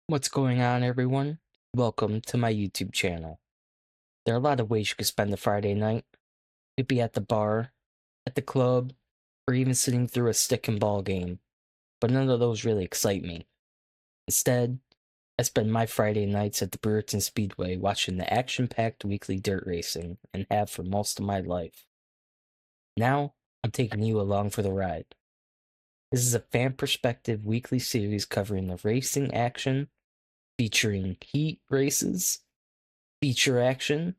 What's going on, everyone? Welcome to my YouTube channel. There are a lot of ways you could spend a Friday night. You could be at the bar, at the club, or even sitting through a stick and ball game, but none of those really excite me. Instead, I spend my Friday nights at the Brewerton Speedway watching the action-packed weekly dirt racing, and have for most of my life. Now, I'm taking you along for the ride. This is a fan perspective weekly series covering the racing action, featuring heat races, feature action,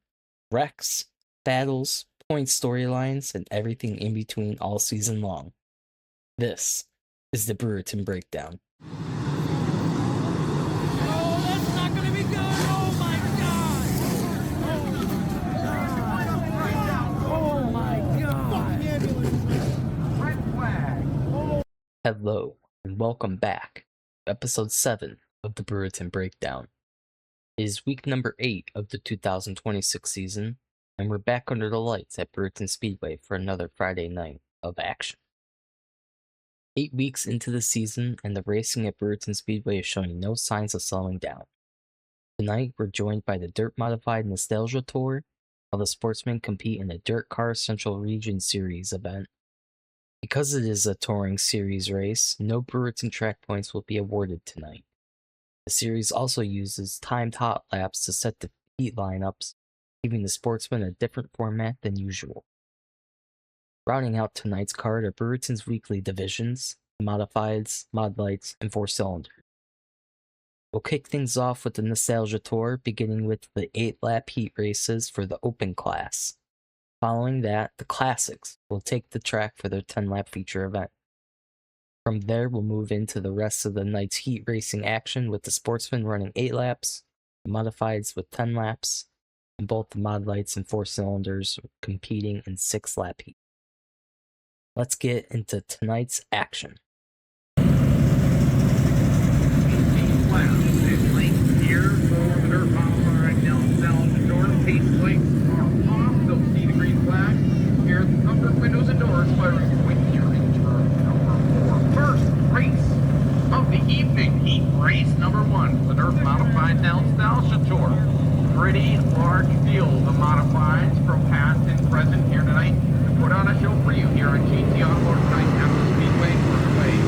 wrecks, battles, point storylines, and everything in between all season long. This is the Brewerton Breakdown. Oh, that's not gonna be good! Oh my god! Red flag. Hello, and welcome back to episode 7 of the Brewerton Breakdown. It is week number 8 of the 2026 season, and we're back under the lights at Brewerton Speedway for another Friday night of action. 8 weeks into the season, and the racing at Brewerton Speedway is showing no signs of slowing down. Tonight, we're joined by the Dirt Modified Nostalgia Tour, while the Sportsman compete in the DIRTcar Central Region Series event. Because it is a touring series race, no Brewerton track points will be awarded tonight. The series also uses timed hot laps to set the heat lineups, giving the Sportsman a different format than usual. Rounding out tonight's card are Brewerton's weekly divisions, Modifieds, Mod Lights, and 4-cylinder. We'll kick things off with the Nostalgia Tour, beginning with the 8-lap heat races for the Open class. Following that, the Classics will take the track for their 10-lap feature event. From there, we'll move into the rest of the night's heat racing action, with the Sportsman running 8 laps, the Modifieds with 10 laps, and both the Mod Lights and 4-cylinders competing in 6-lap heat. Let's get into tonight's action. Here for the dirt modified nostalgia door. Pace plates are off. They'll see the green flag. Here, comfort windows and doors. Firing point here in turn number 4. First race of the evening. Heat race number 1. The dirt modified nostalgia tour. Pretty large field of modifieds from past and present here tonight. To put on a show for you here at GT Automotive tonight at the Speedway for the way.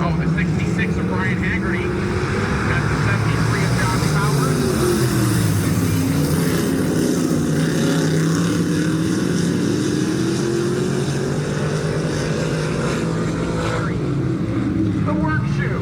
go. The 66 of Brian Haggerty. Got the 73 of Josh Powers. The work shoe.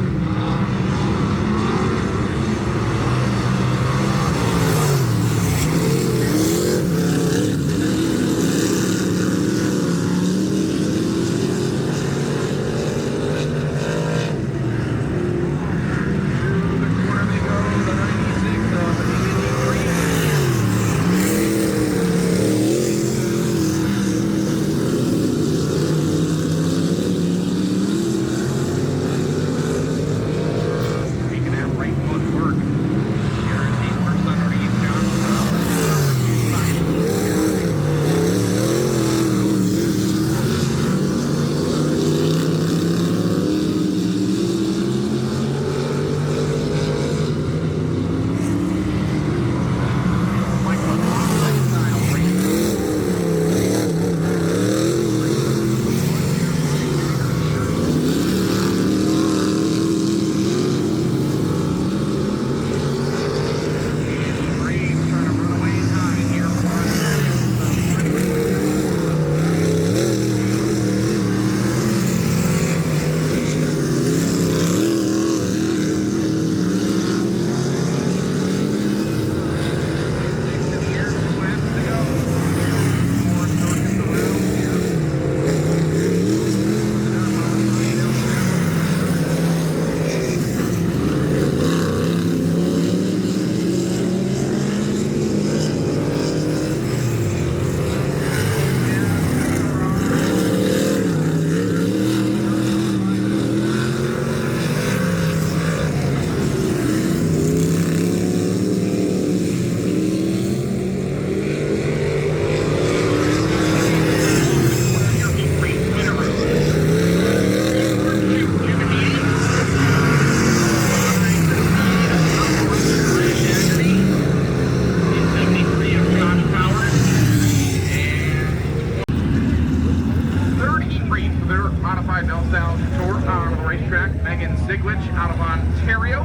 Out of Ontario.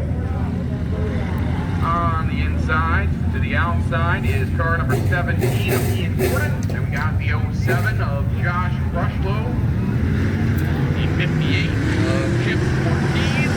On the inside to the outside is car number 17 of Ian Gordon. And we got the 07 of Josh Rushlow. The 58 of Chip Ortiz.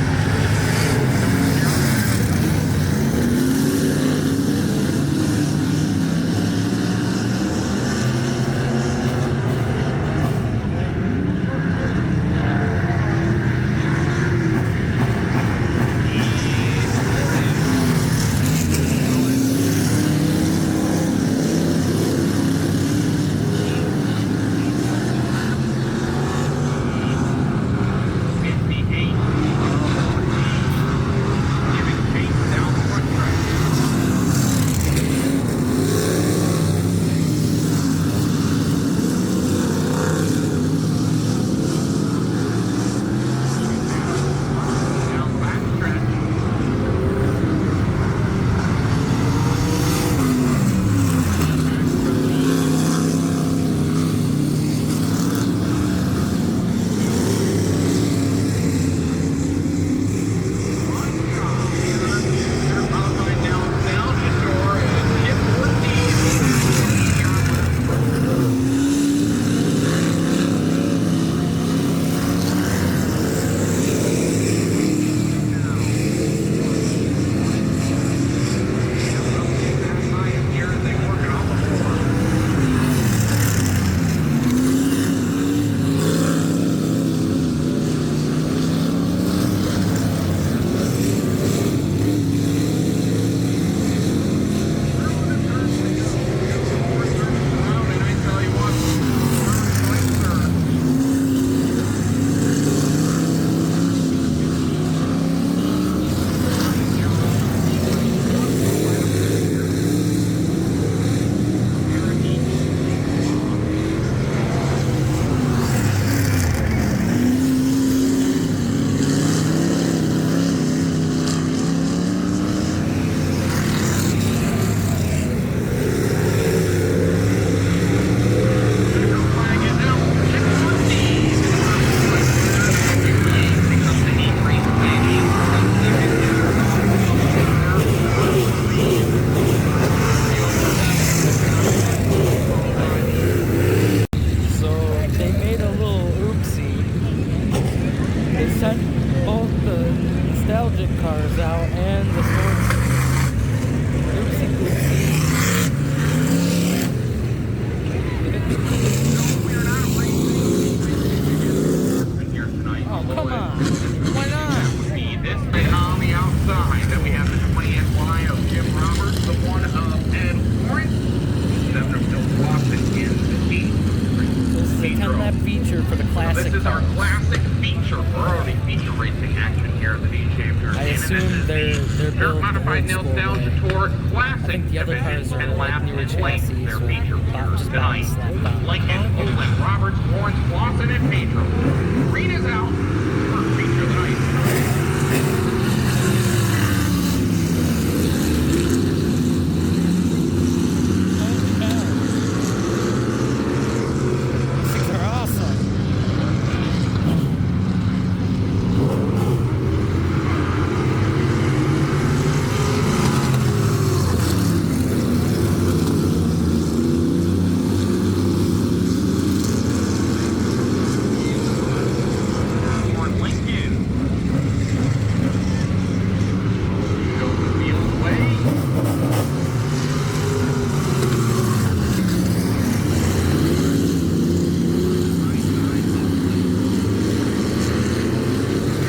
both the nostalgic cars out and the sports. Oh, come on. Why not? This thing on the outside. Then we have the 20NY of Jim Roberts, the one of Ed Lawrence, 7 of Bill Watson in the team. This is a 10-lap feature for the classic This is our cars. classic feature. We're already feature racing action here at the DJ Appearance. I assume they're built Modified old school Nostalgia way. Tour I Classic think the other Division cars are 10 like laps newer in length. chassis, Their so feature just tonight. slap down. Lincoln, Olin, Roberts, Lawrence, Lawson, and Pedro. Green is out. First feature of the night. These things are awesome. For Lincoln. Go the field away.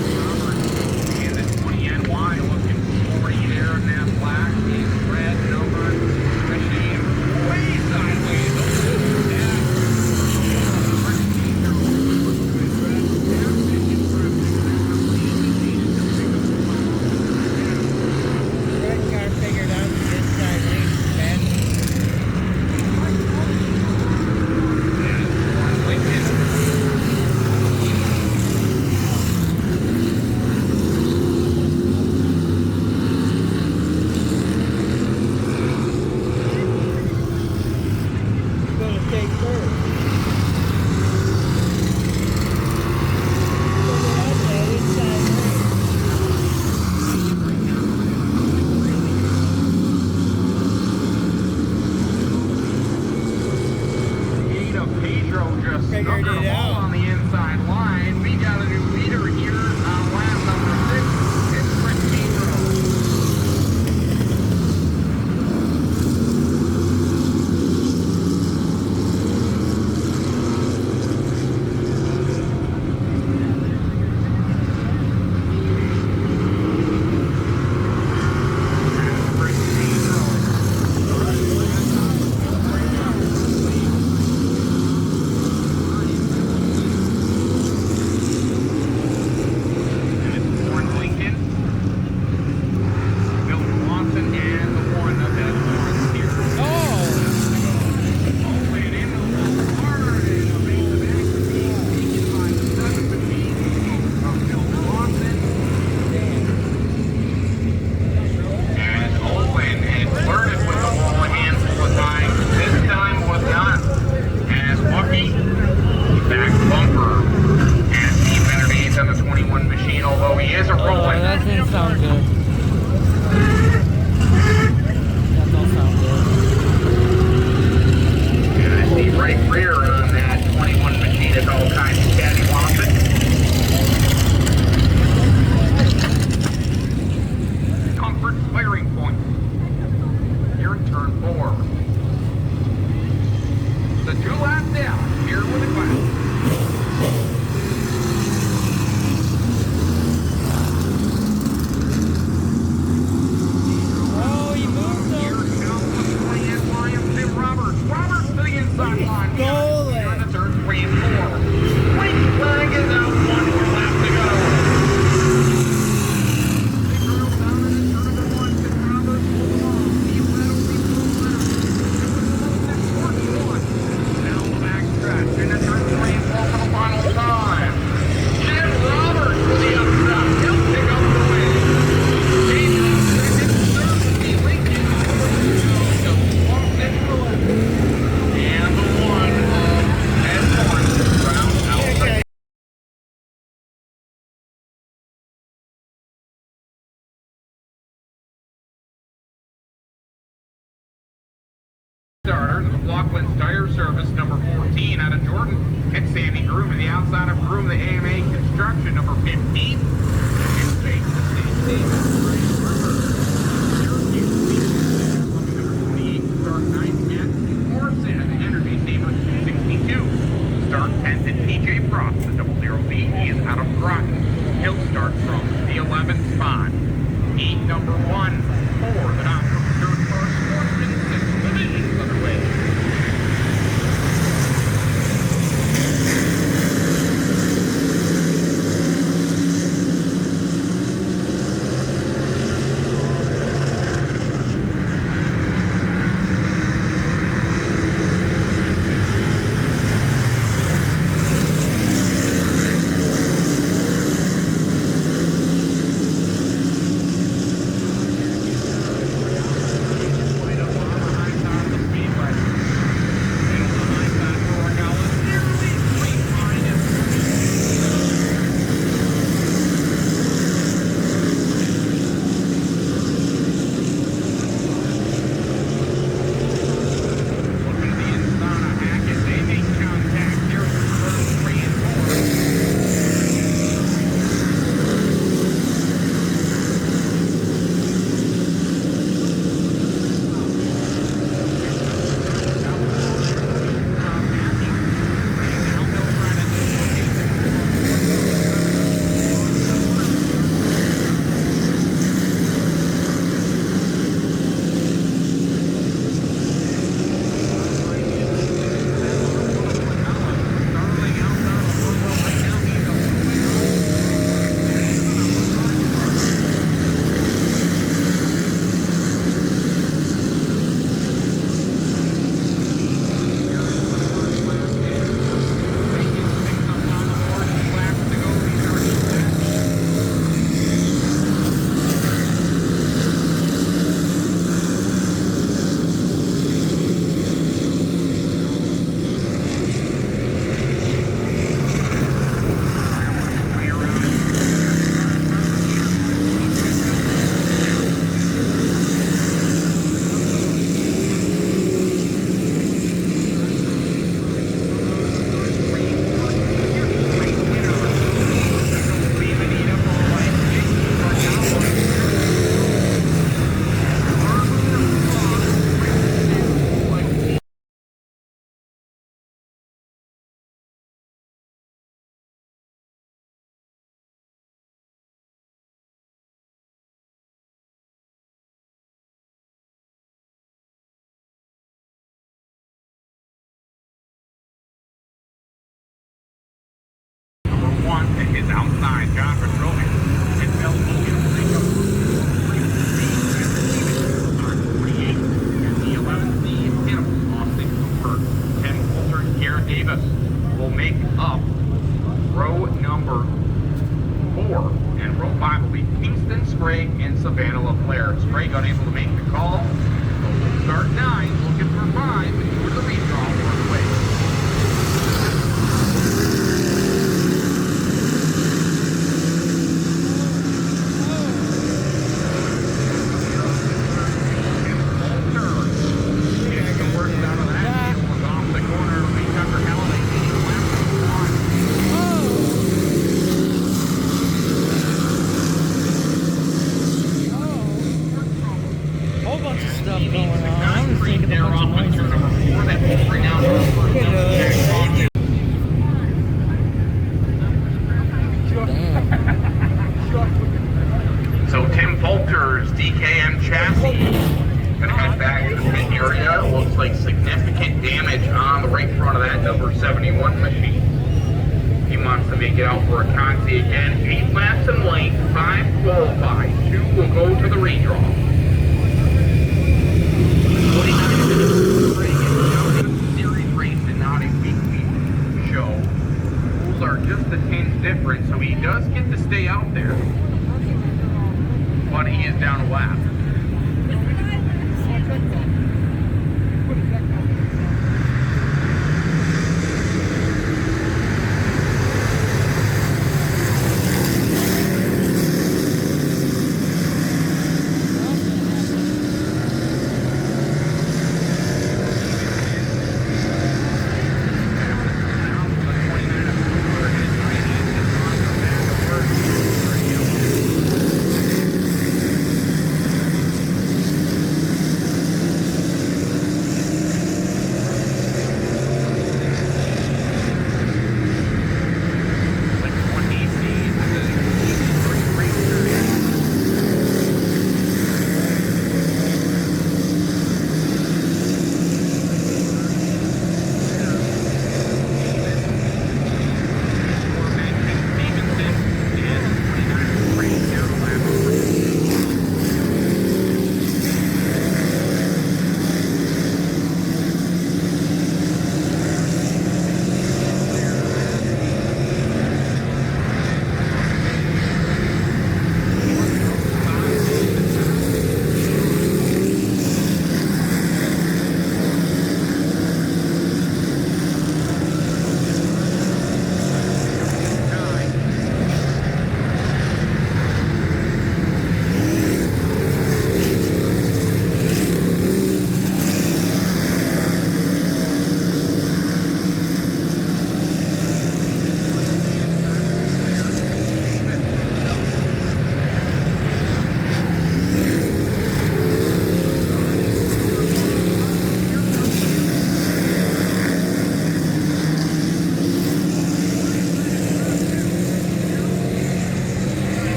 And the 20NY looking sporty there in that black, these red numbers, especially way sideways. DIRTcar figured out the inside race, man. Who's gonna take first? Figure out that inside race. Pedro just Figured snuck it the ball out. on the inside line. We got a new leader here on lap number 6. It's Chris Pedro. Chris Pedro. Warren Lincoln, Bill Watson, and the one of that Lawrence here. Oh! All the way into the hard and a base of action being taken by the 715 of Bill Watson. And Owen had flirted with the ball a handful of times. This time was not as lucky. Back bumper. And Steve Benedict on the 21 machine, although he is a Oh, rolling. that didn't sound good. That don't sound good. And I see right rear on that 21 machine is all kinds of cattywampus. Comfort firing point. Here in turn 4. The 2 lap down here with the class. Oh, he moved Here them. comes the 20NY of Tim Roberts. Roberts to the inside line. Stole Here it. on the turn 3 and 4. White flag is out. 1 more lap to go. Big girl down in the turn number 1. Tim Roberts pulled along. He led only 41. Down the back stretch. In the turn 3 and 4 for the final time. Tim Roberts to the upside. He'll pick up the win. Pedro second, third will be Lincoln. Just walked it through it. And the one of Ed Lawrence rounds out the starter. The McLaughlin's Tire Service, number 14, out of Jordan. And Sandy Groom to the outside of Groom, the AMA Construction, number 15. on. Heat number 1 for the top of the DIRTcar Sportsman 6 divisions underway. Is outside. John Petroleum and Belgian Ringo. On 48 and the 11th, the Hannibal Austin Cooper. 10 Coulter Garrett Davis will make up row number 4. And row 5 will be Kingston, Sprague, and Savannah LaFleur. Sprague unable to make the call. So we'll start 9, looking for 5, and towards the redraw one way. So Tim Poulter's DKM chassis gonna head back to the pit area. Looks like significant damage on the right front of that number 71 machine. He wants to make it out for a Conti again. 8 laps in length, 5 qualify, 2 will go to the redraw. 49 minutes series race and not a weekly show. Rules are just a tinge different, so he does get to stay out there. But he is down a lap.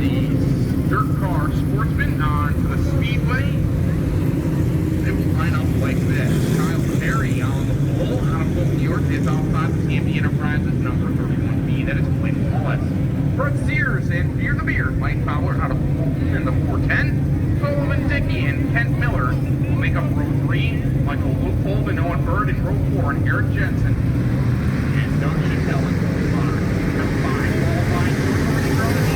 the DIRTcar Sportsman onto the Speedway. They will line up like this. Kyle Perry on the pole out of New York is outside the TMB Enterprises number 31B. That is Flynn Wallace. Brett Sears and Fear the Beard, Mike Fowler out of Fulton in the 410. Solomon Dickey and Kent Miller will make up row 3. Michael Loopold and Owen Bird in row 4, and Eric Jensen and Doug Chattel in row 5. Number 5 qualifying for the running row in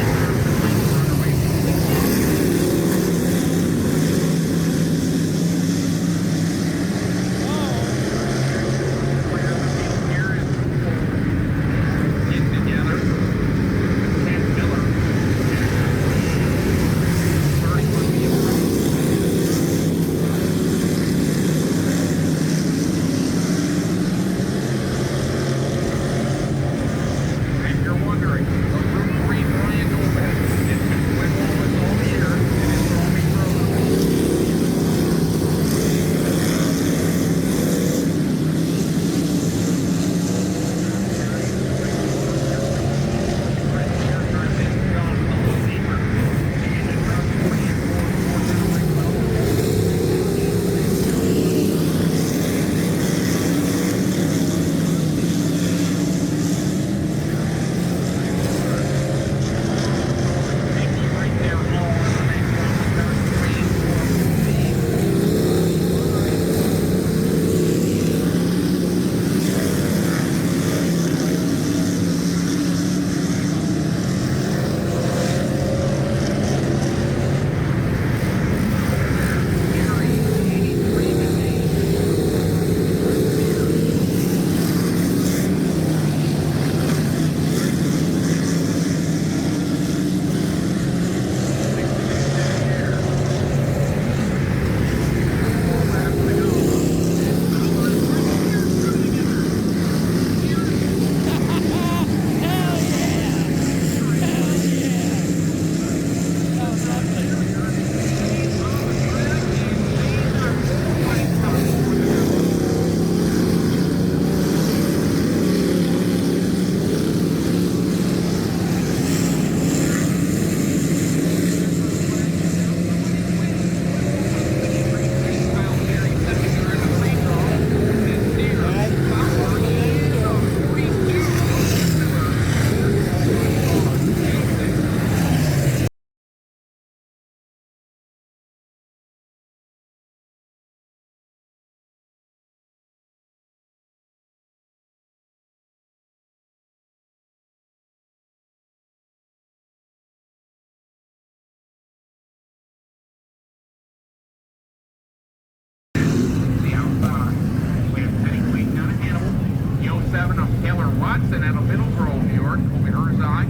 Watson out of Middleborough, New York, Colby Herzog.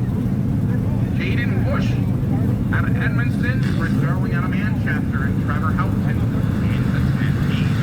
Jaden Bush out of Edmonton, Chris Darling out of Manchester, and Trevor Houghton in the 10T.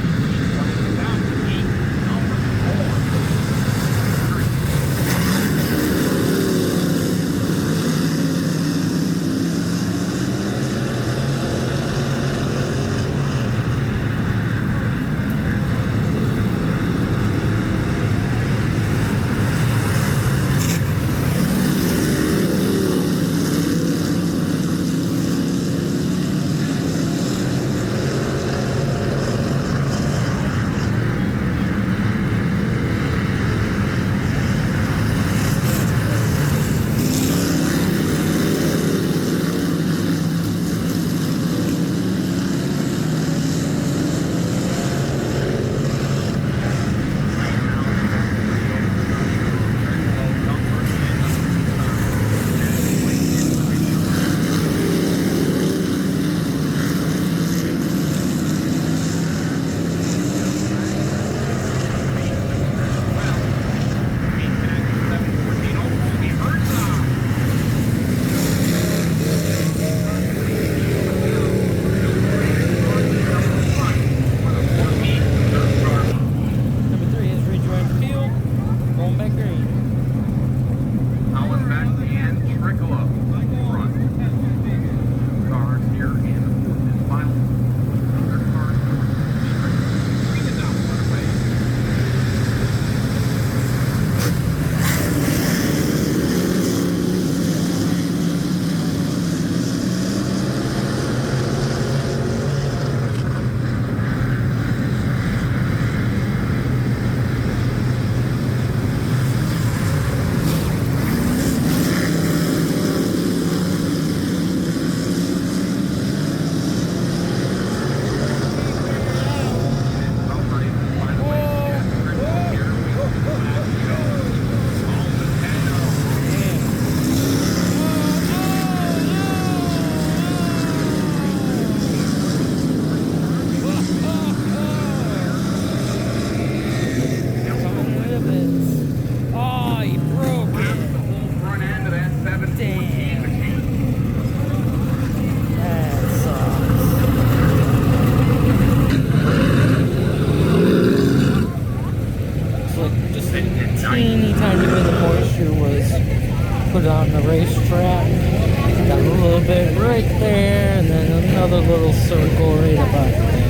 bit right there, and then another little circle right about there.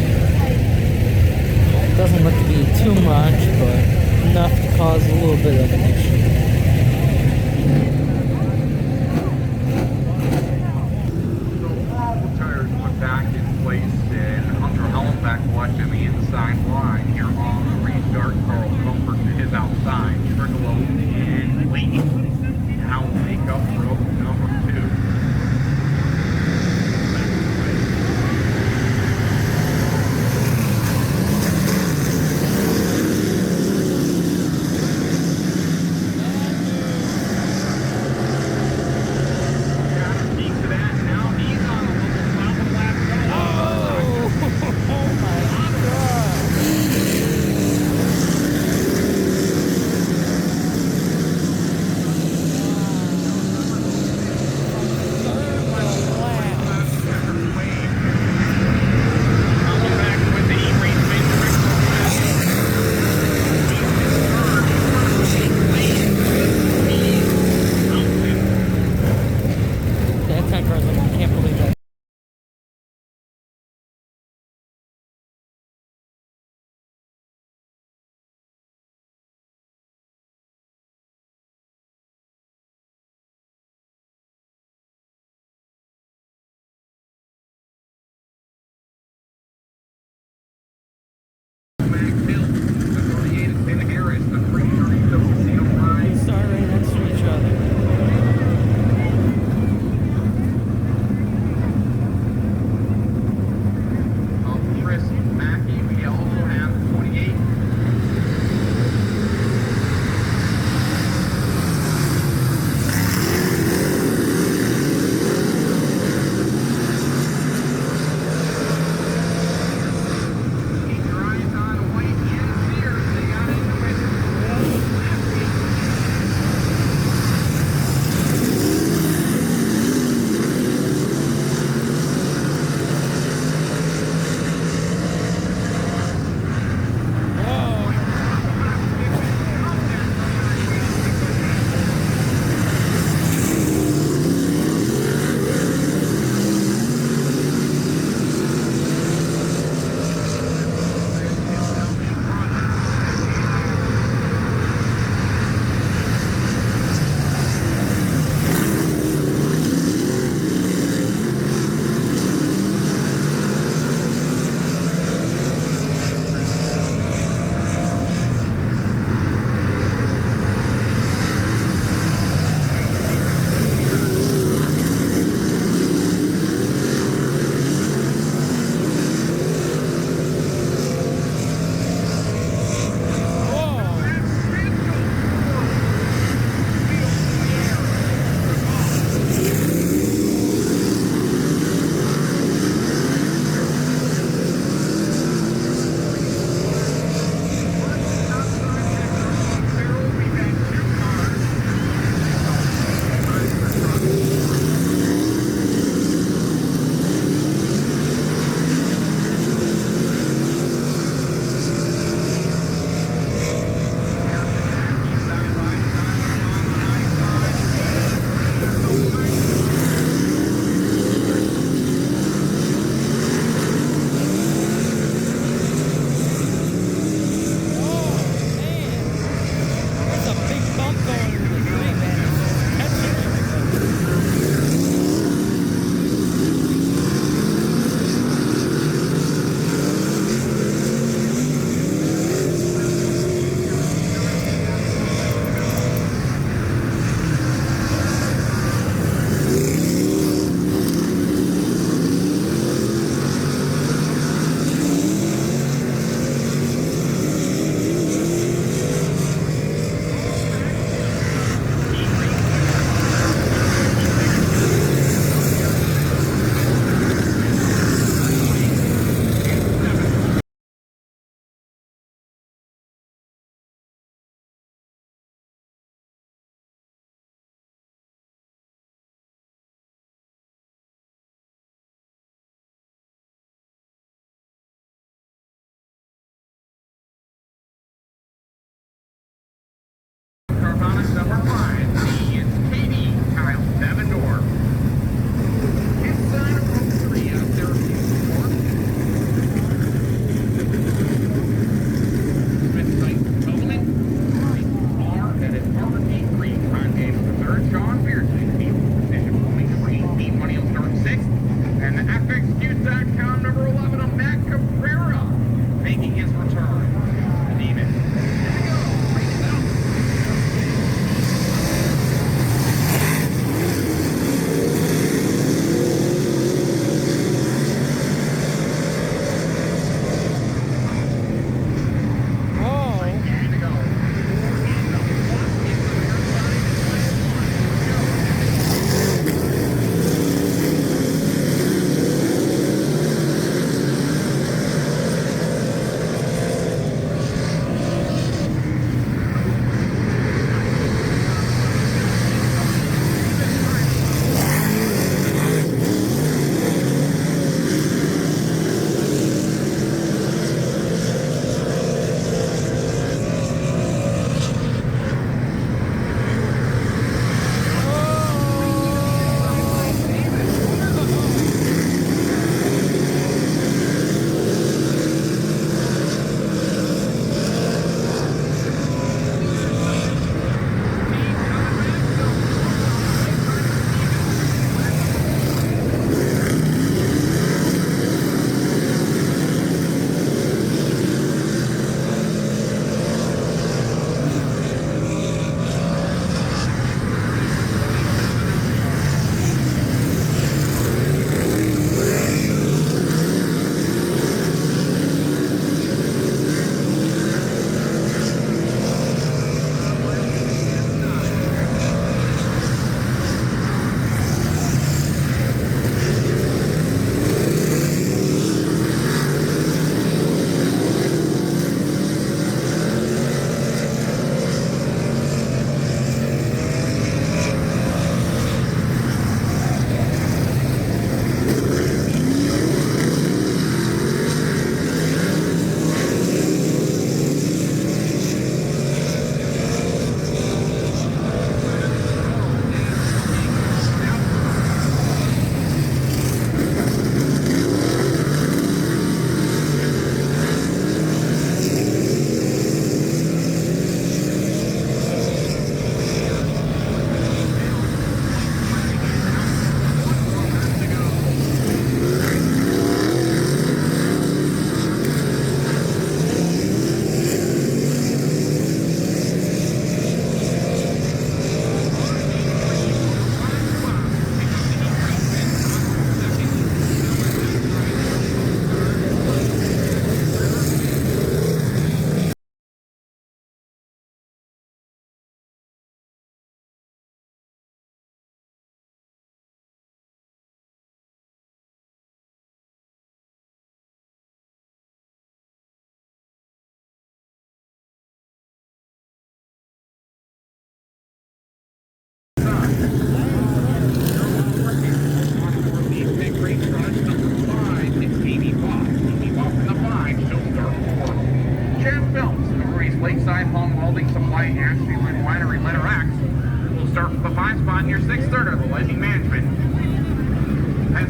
Doesn't look to be too much, but enough to cause a little bit of an issue. So all the tires went back in place, and Hunter Hellenbeck watched on the inside line here on the restart. Carl Comfort to his outside. Trigolo and Lee now make up rope number 2.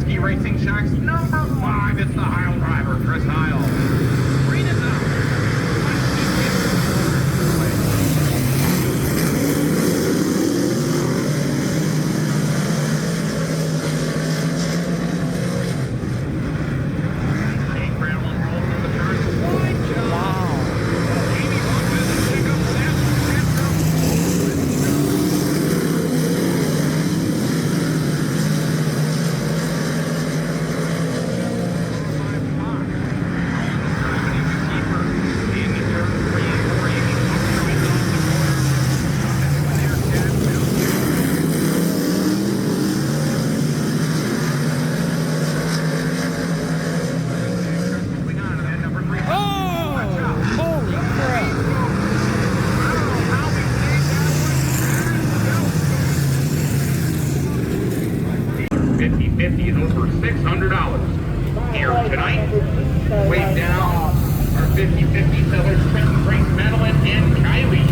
Ski Racing Shacks number 5. It's the Heil driver, Chris Heil. Green is up. Over $600. Here tonight, way down our 50-50 sellers, Trenton, Grace, Madeline, and Kylie.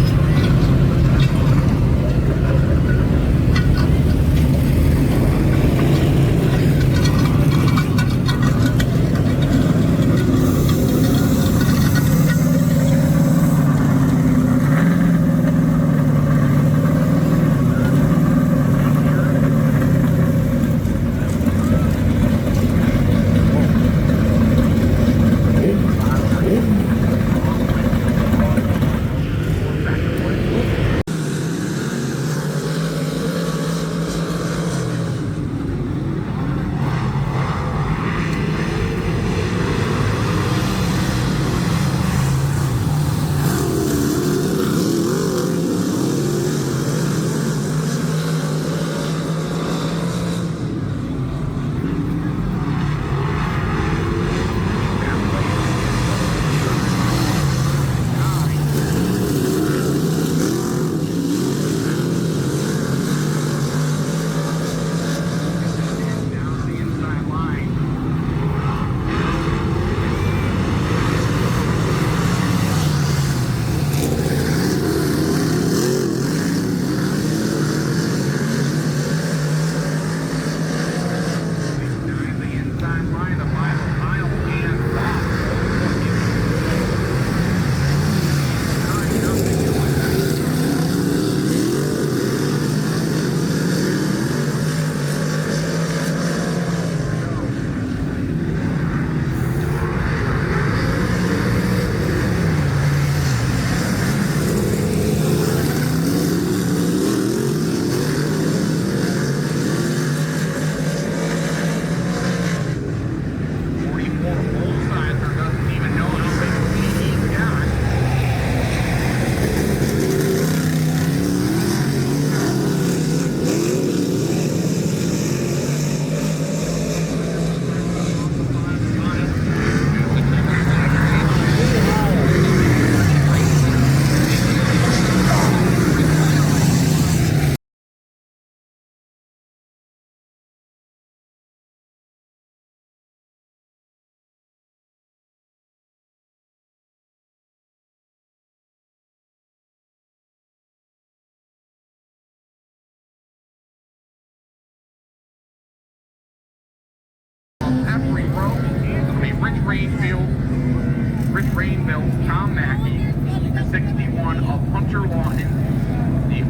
Rich Rainville, Tom Mackey, the 61 of Hunter Lawton, the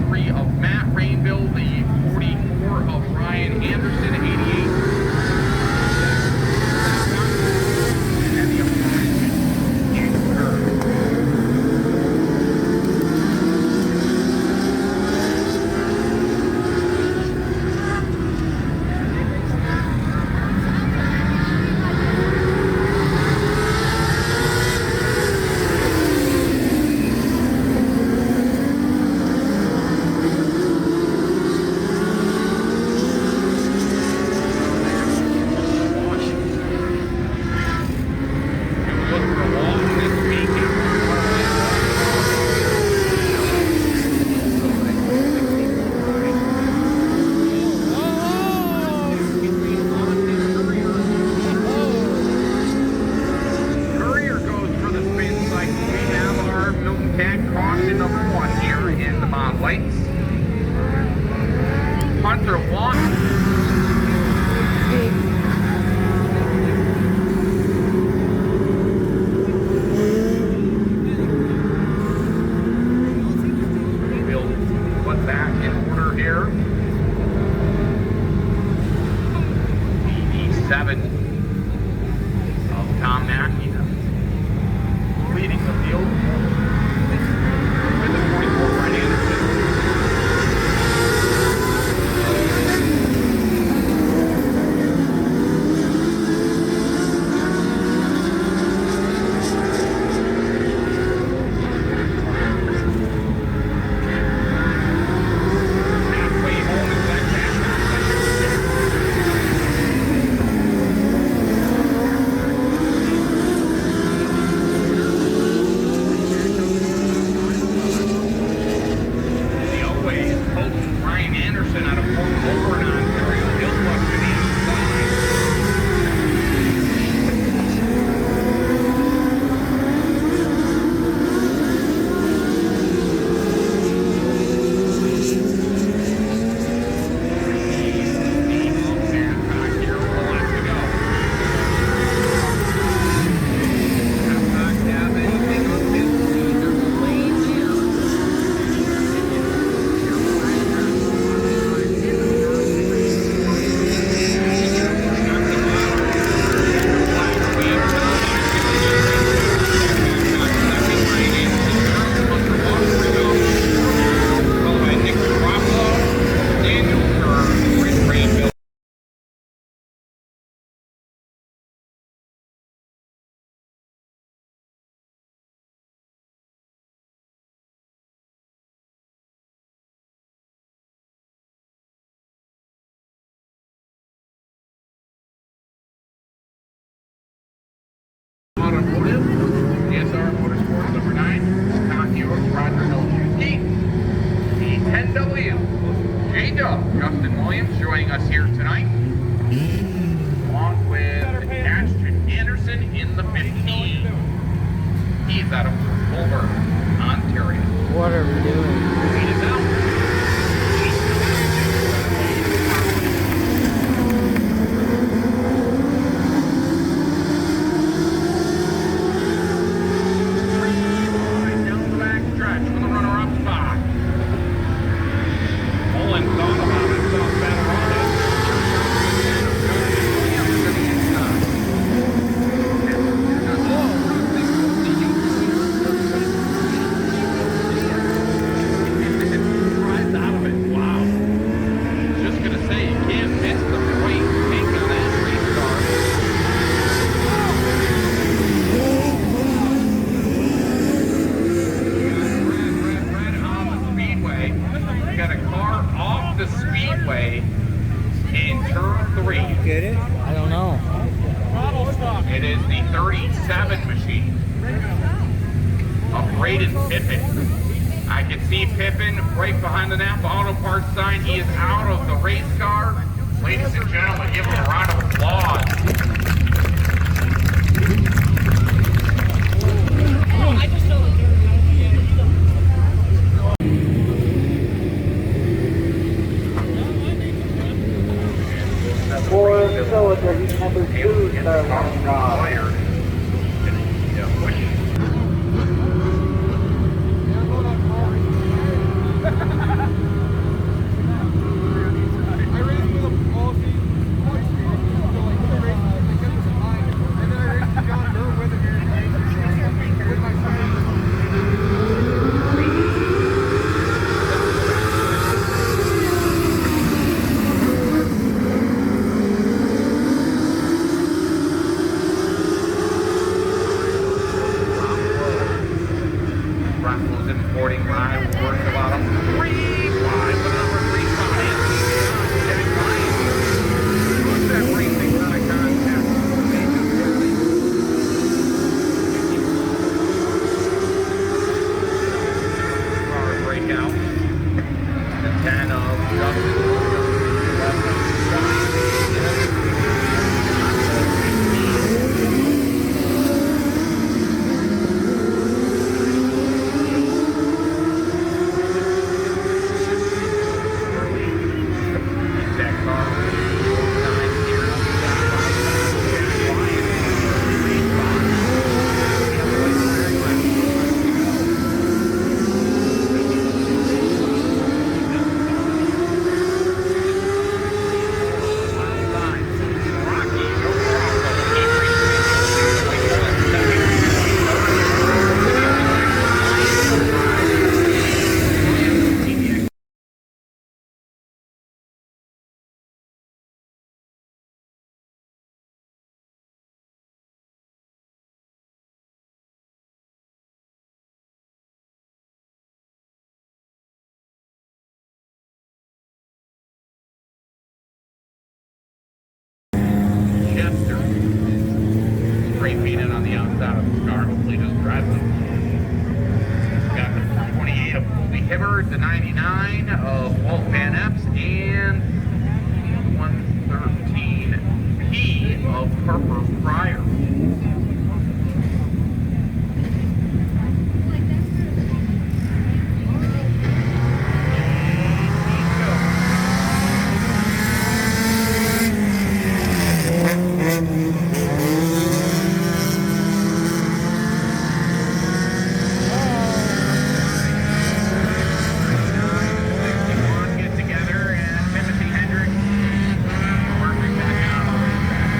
03 of Matt Rainville, the 44 of Ryan Anderson, 88. And the opponent, Andrew Kerr. 7 of Tom Mackey. Leading the field with the 24 Ronnie Anderson. Automotive, DSR Motorsports number 9, Tom York, Roger Nolszewski, E10W, J-Dub, Justin Williams joining us here tonight, along with Ashton Anderson in the 15. He's out of Culver, Ontario. What are we doing? Lead is out. In turn 3. Get it? I don't know. It is the 37 machine of Braden Pippin. I can see Pippin right behind the Napa Auto Parts sign. He is out of the race car. Ladies and gentlemen, give him a round of applause. Number 2, sir. gets out of his car. Hopefully he doesn't drive like got the 428 of Colby Hibbard, the 99 of Walt Van Epps, and 113P of Harper Pryor. Get together and Timothy Hendricks working back out on the track.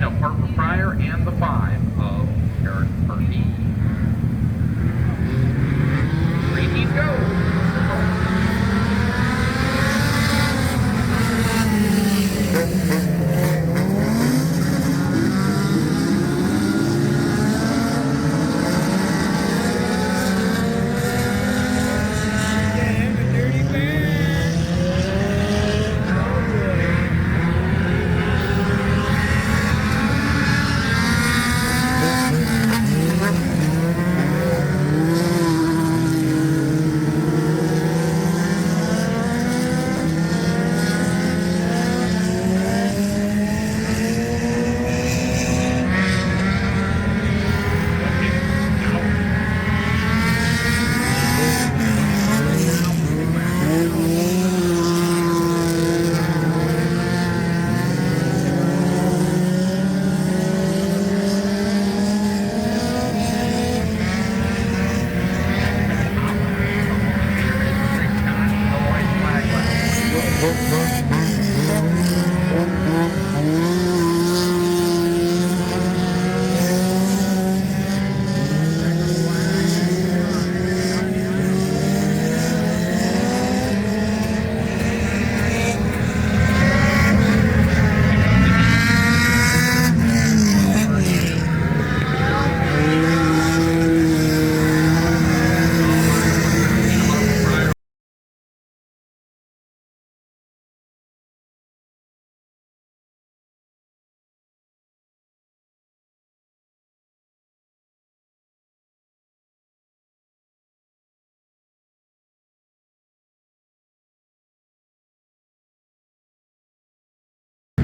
Of Harper Pryor and the 5 of Eric Purdy. Green heat go.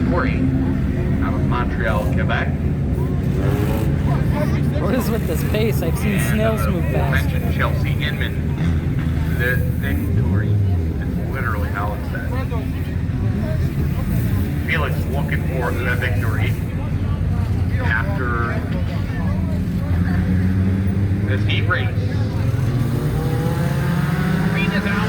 Corey out of Montreal, Quebec. What is with this pace? I've seen snails move fast. Mentioned Chelsea Inman. The victory. It's literally how it's said. Felix looking for the victory after this heat race. Green is out.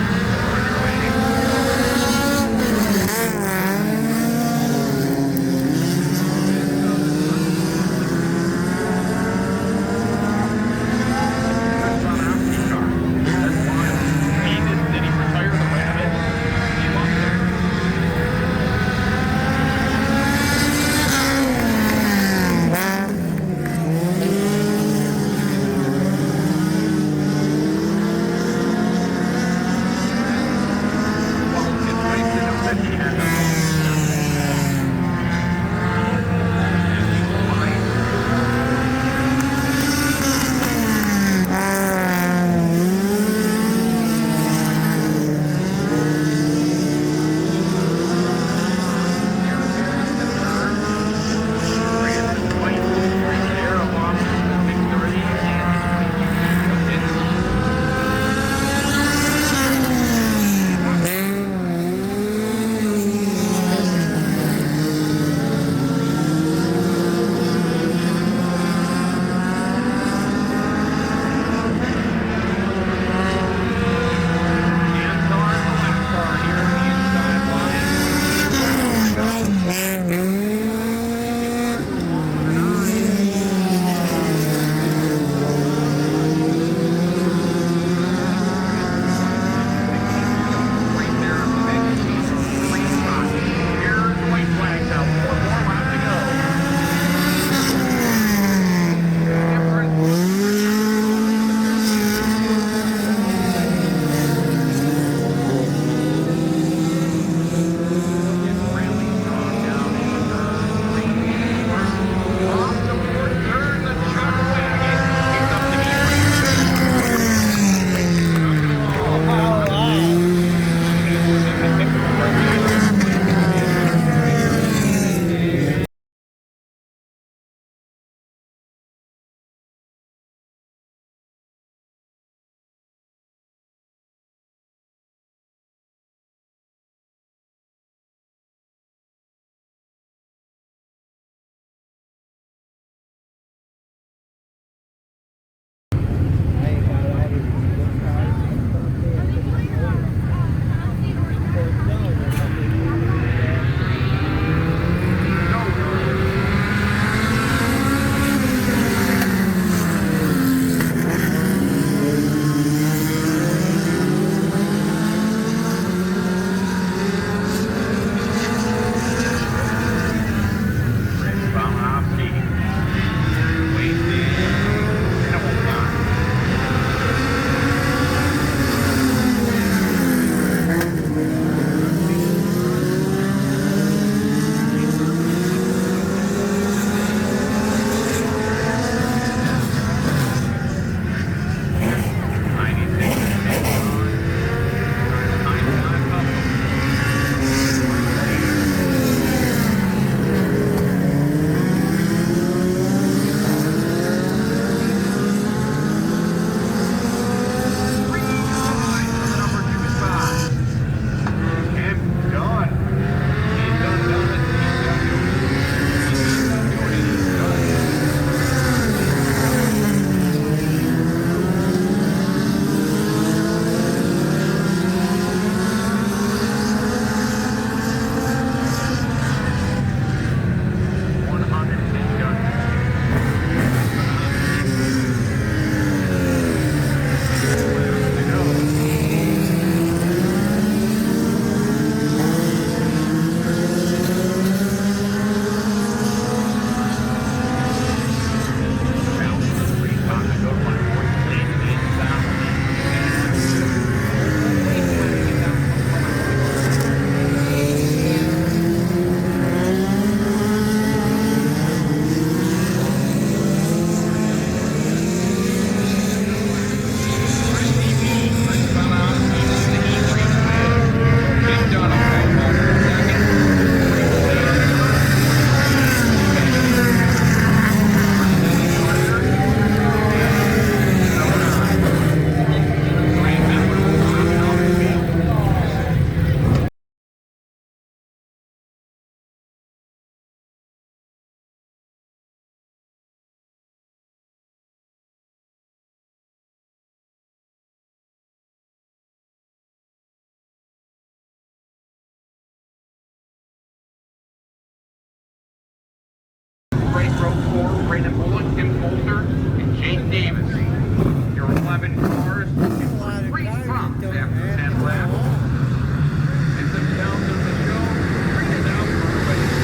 Brandon Bullock, Tim Coulter, and Jake Davis. Your 11 cars were 3 spots after 10 laps. It's the sound of the show. Bring it out for the race.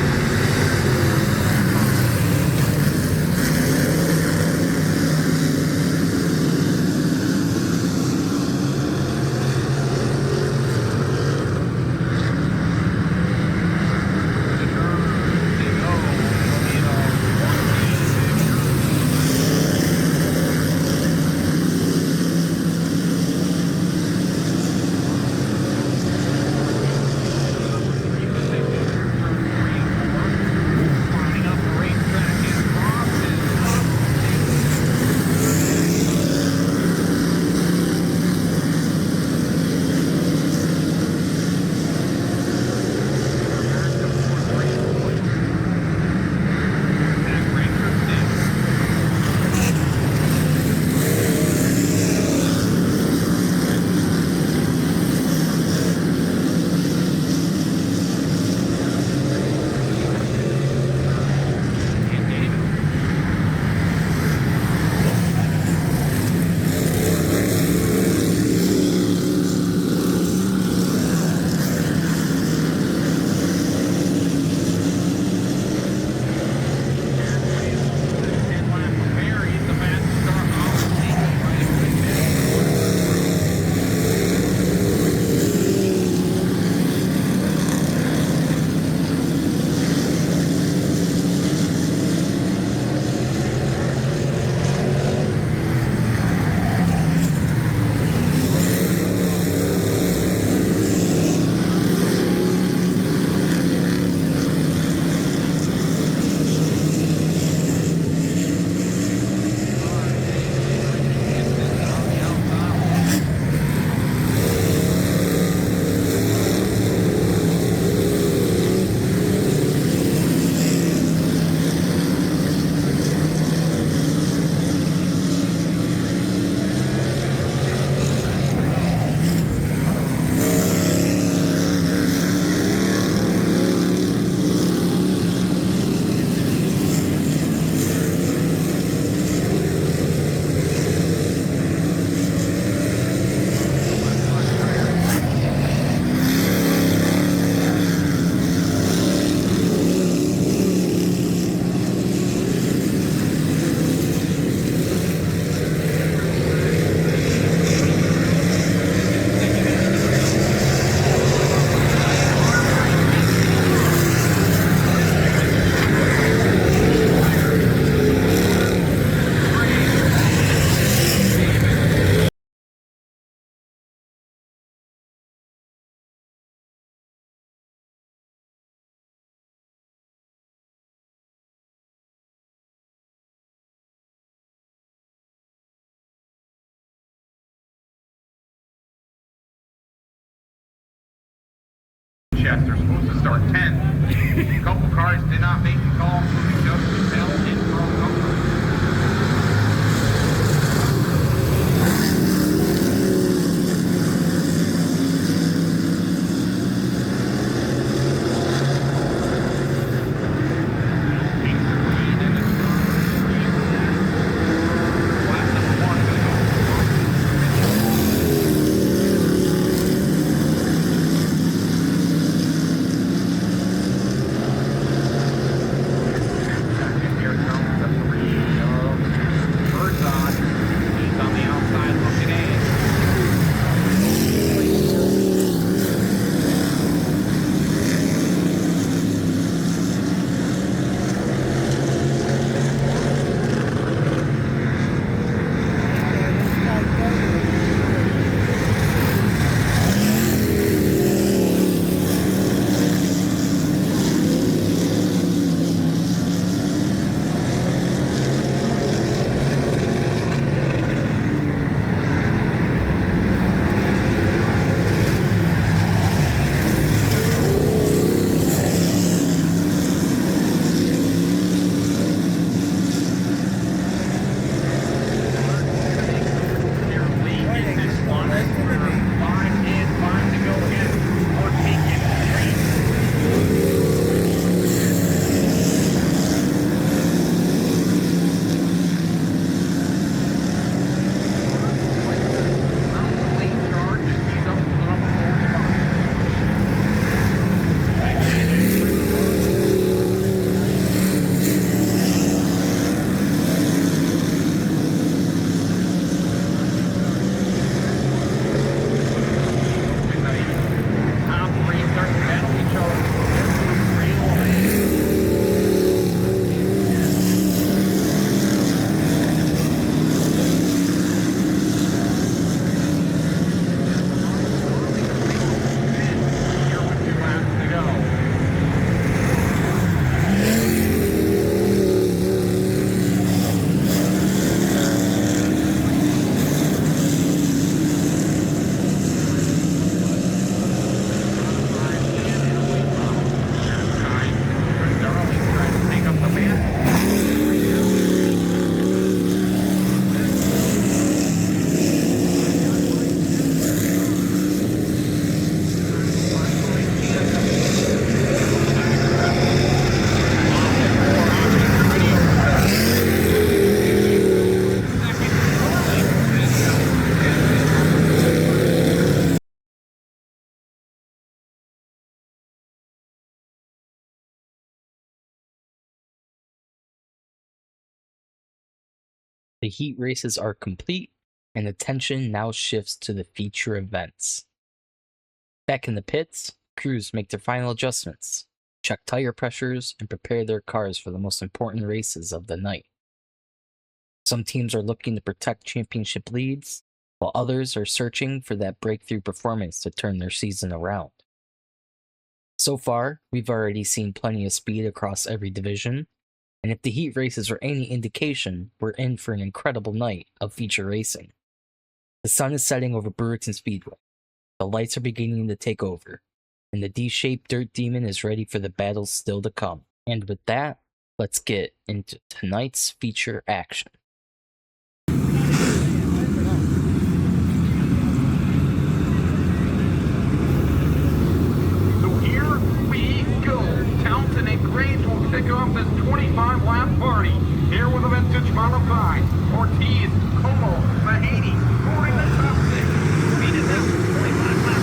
They're supposed to start 10. A couple cars did not make the call, including Justin Bell and Carl Comfort. The heat races are complete, and attention now shifts to the feature events. Back in the pits, crews make their final adjustments, check tire pressures, and prepare their cars for the most important races of the night. Some teams are looking to protect championship leads, while others are searching for that breakthrough performance to turn their season around. So far, we've already seen plenty of speed across every division, and if the heat races are any indication, we're in for an incredible night of feature racing. The sun is setting over Brewerton Speedway, the lights are beginning to take over, and the D-shaped dirt demon is ready for the battles still to come. And with that, let's get into tonight's feature action. Townsend and Grange will kick off this 25-lap party. Here with a vintage Model 5. Ortiz, Como, Mahaney, scoring the top six. Speed in this 25-lap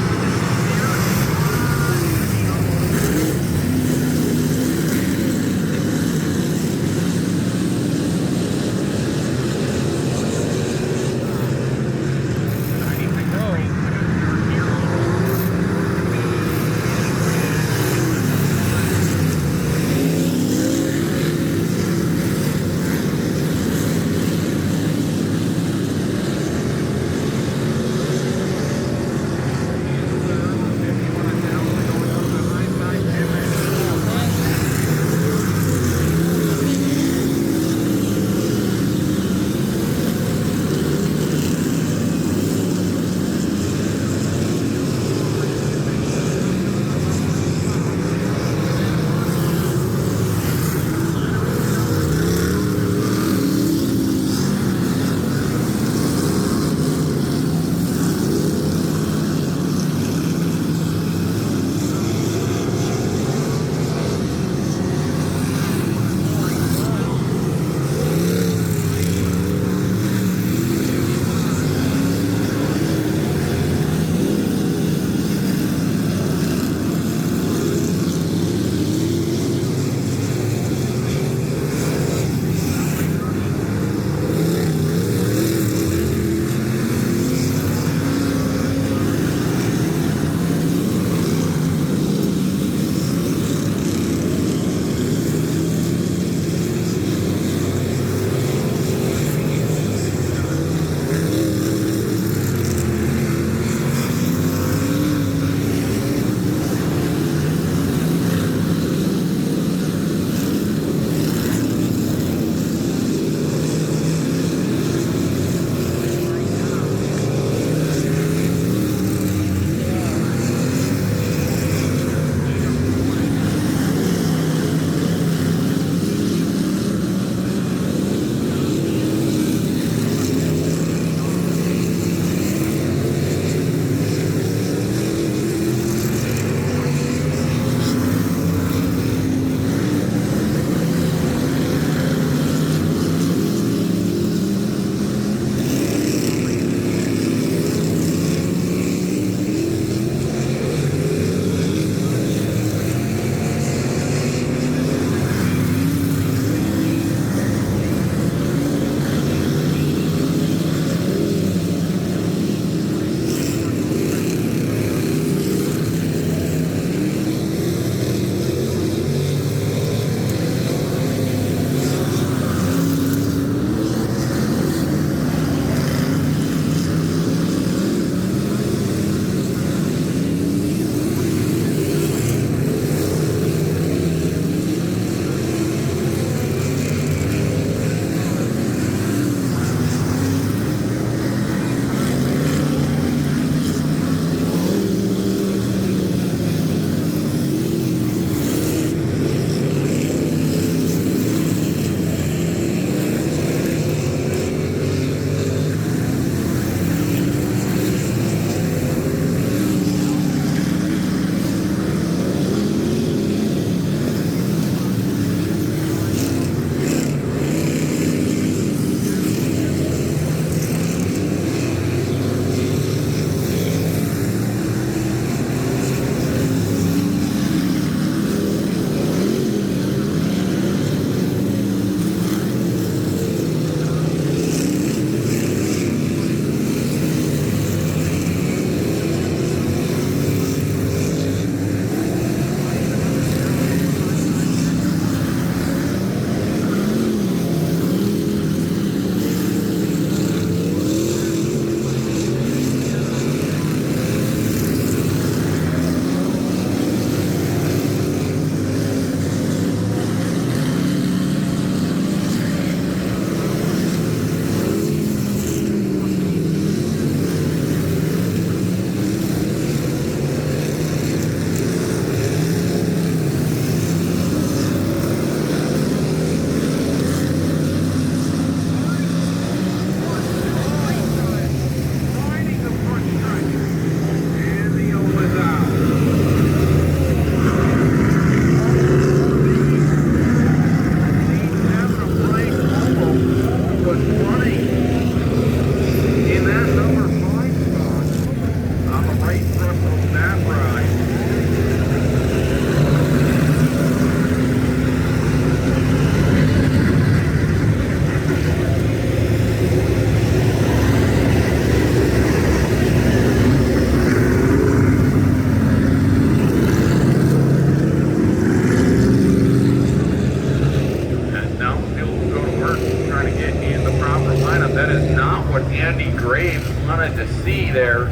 trying to get in the proper lineup. That is not what Andy Graves wanted to see there,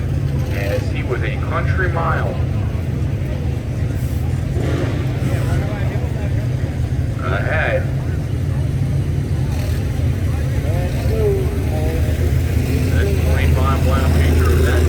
as he was a country mile ahead. This 25 lap feature event.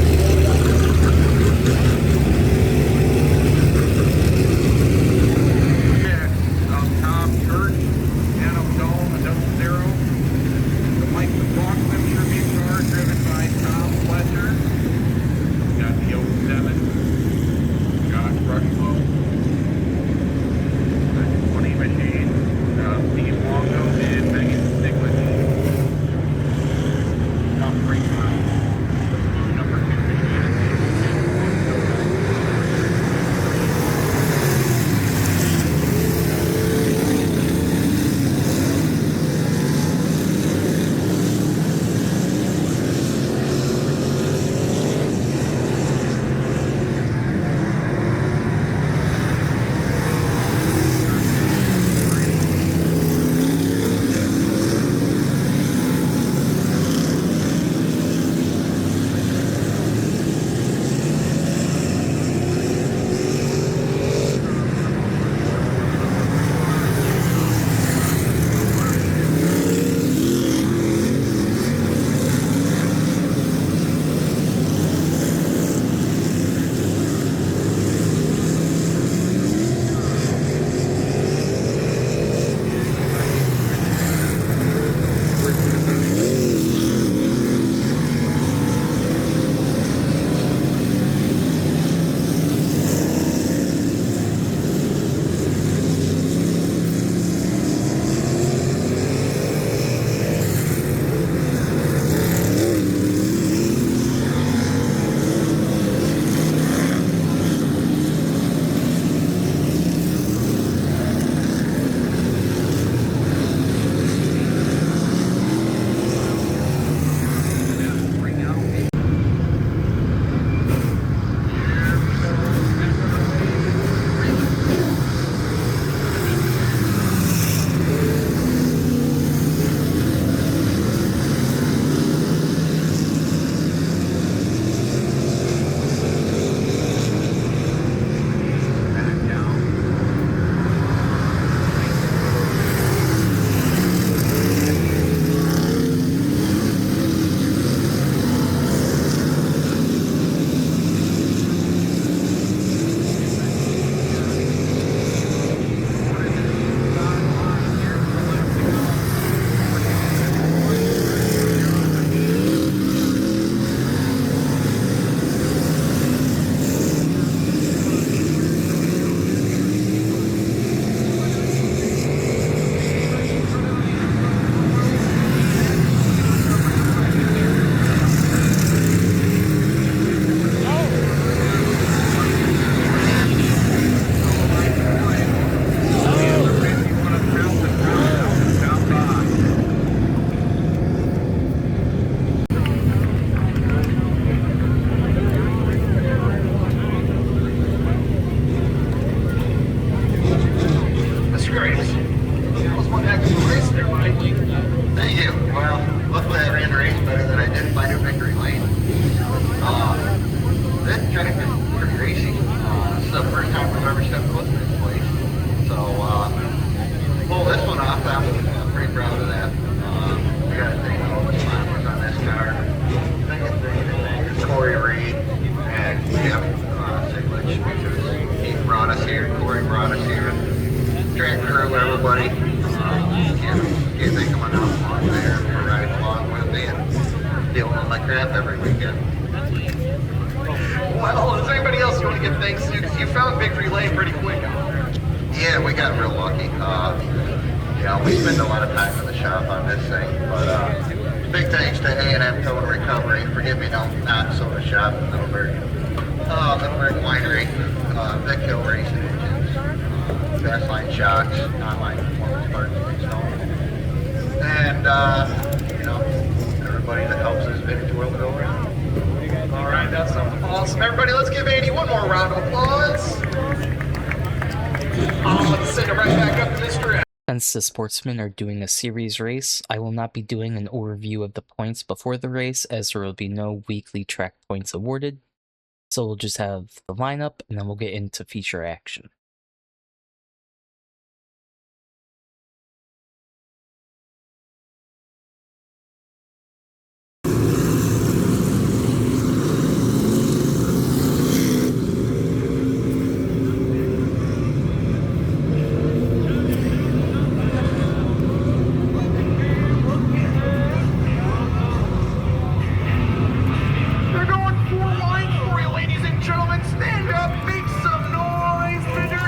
Well, is there anybody else you want to give thanks to? Because you found Victory Lane pretty quick out there. Yeah, we got real lucky. We spend a lot of time in the shop on this thing, but big thanks to A&M Total Recovery for giving me not soda shop in Middleburg. Middleburg Winery, Vic Hill Racing Engines, Fast Line Shocks, online performance parts installed. And, everybody that helps this vintage world go around. All right, that's something awesome. Everybody, let's give Andy one more round of applause. Let's send it right back up to Mr. Since the Sportsmen are doing a series race, I will not be doing an overview of the points before the race, as there will be no weekly track points awarded. So we'll just have the lineup, and then we'll get into feature action. They're going 4 lines for you, ladies and gentlemen. Stand up, make some noise. Figure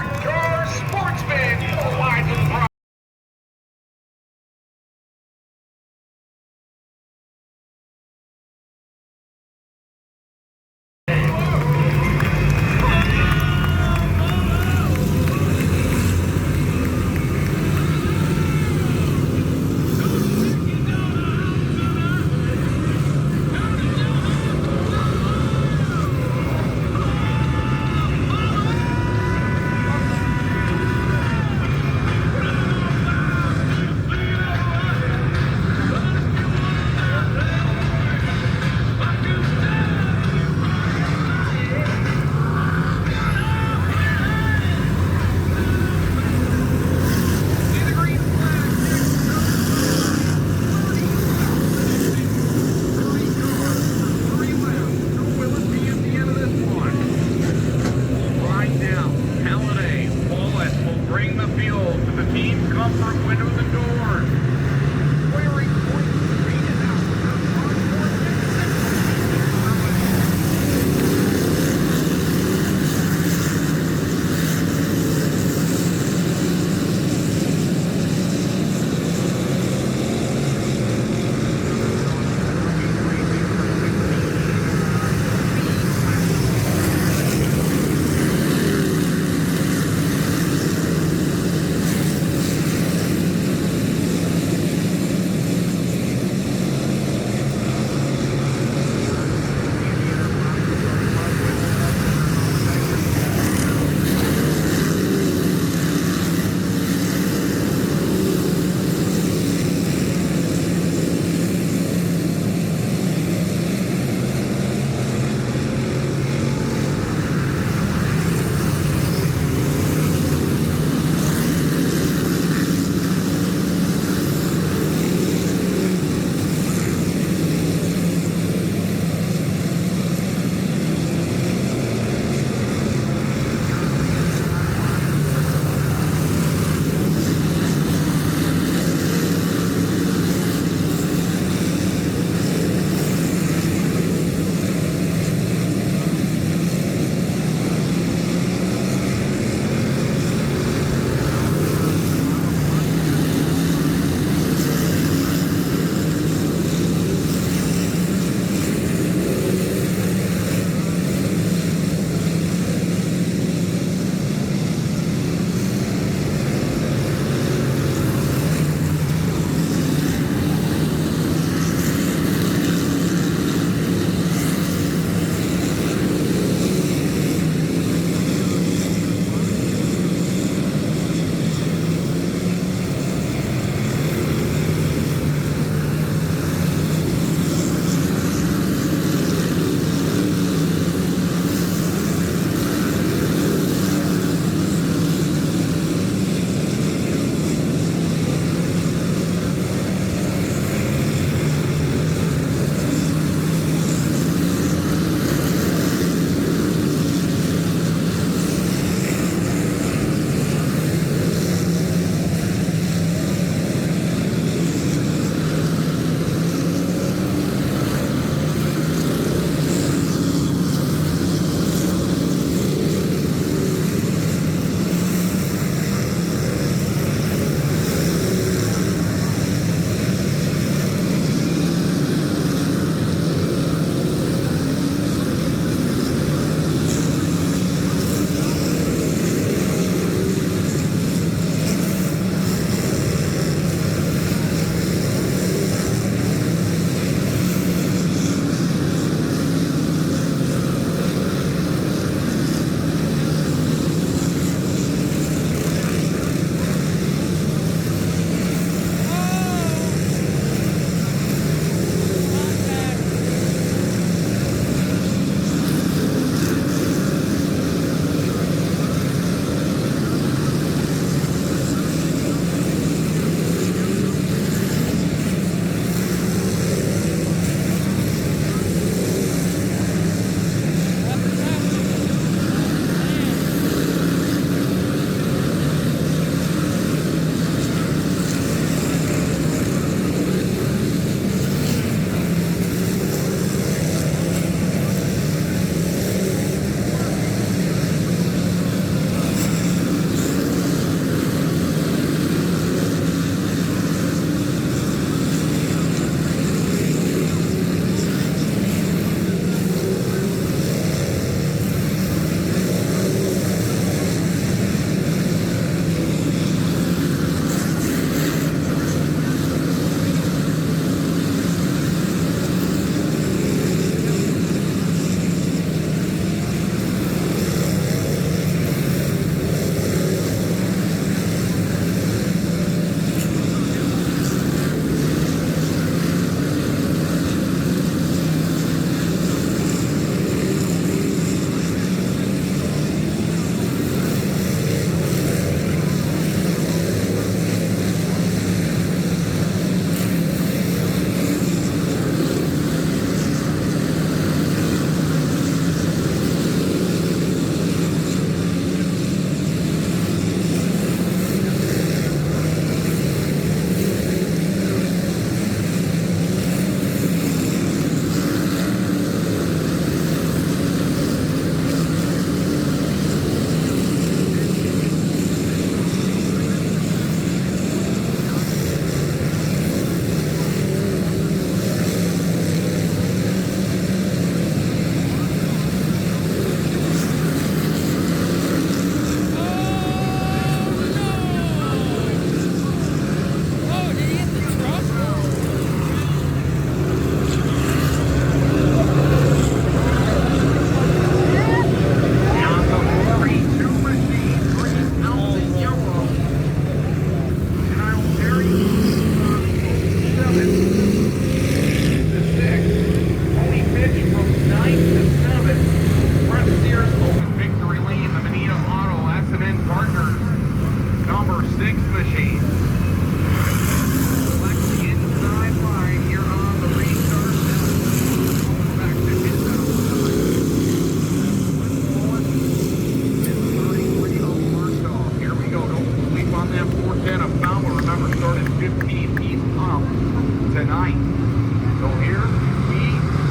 right. So here we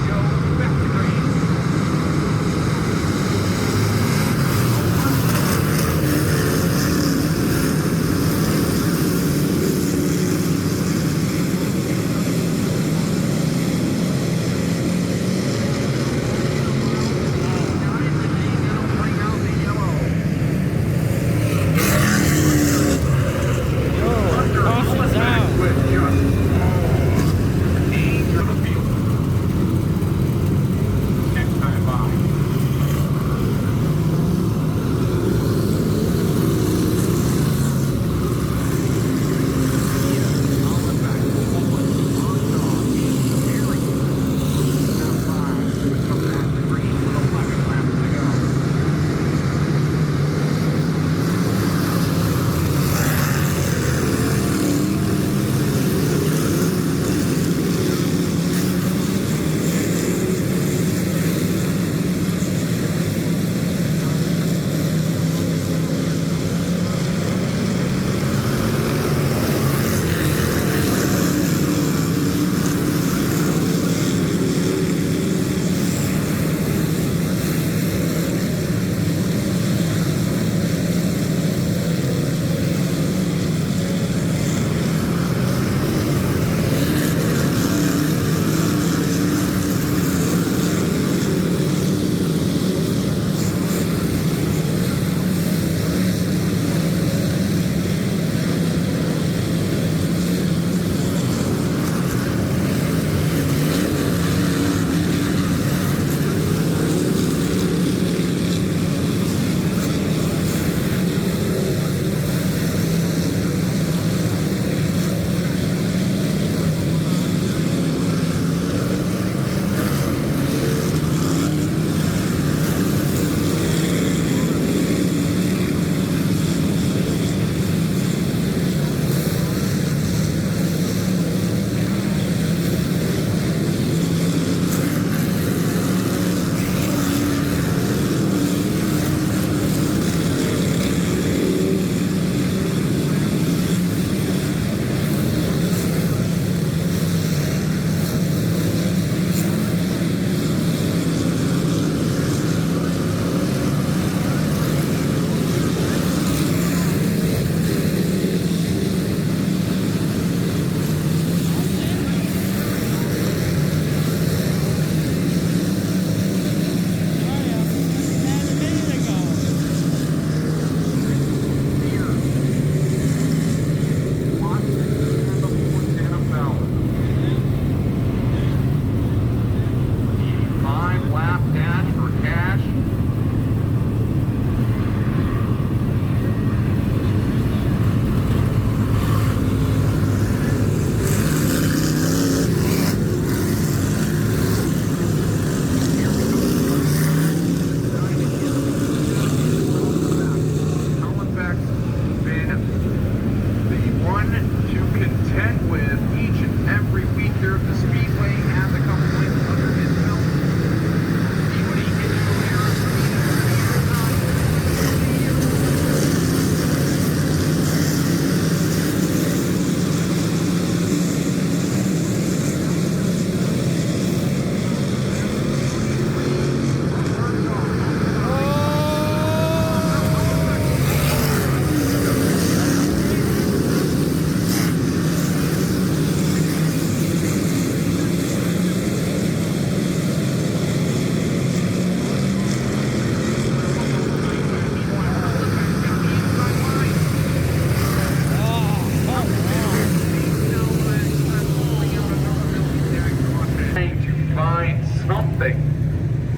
go back to green. Caution's out. With just danger the field. Next time by.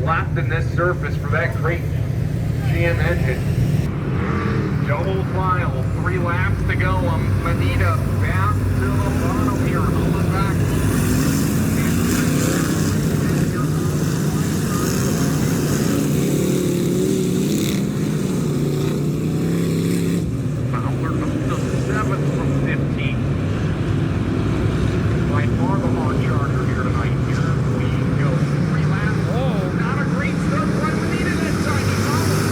left in this surface for that great GM engine. Double file, 3 laps to go. Manita back to the bottom here, holding back. Fowler up to 7th from 15th. By far the hard charger here tonight. Here we go. 3 laps. Oh, not a great start by Manita this time. He followed.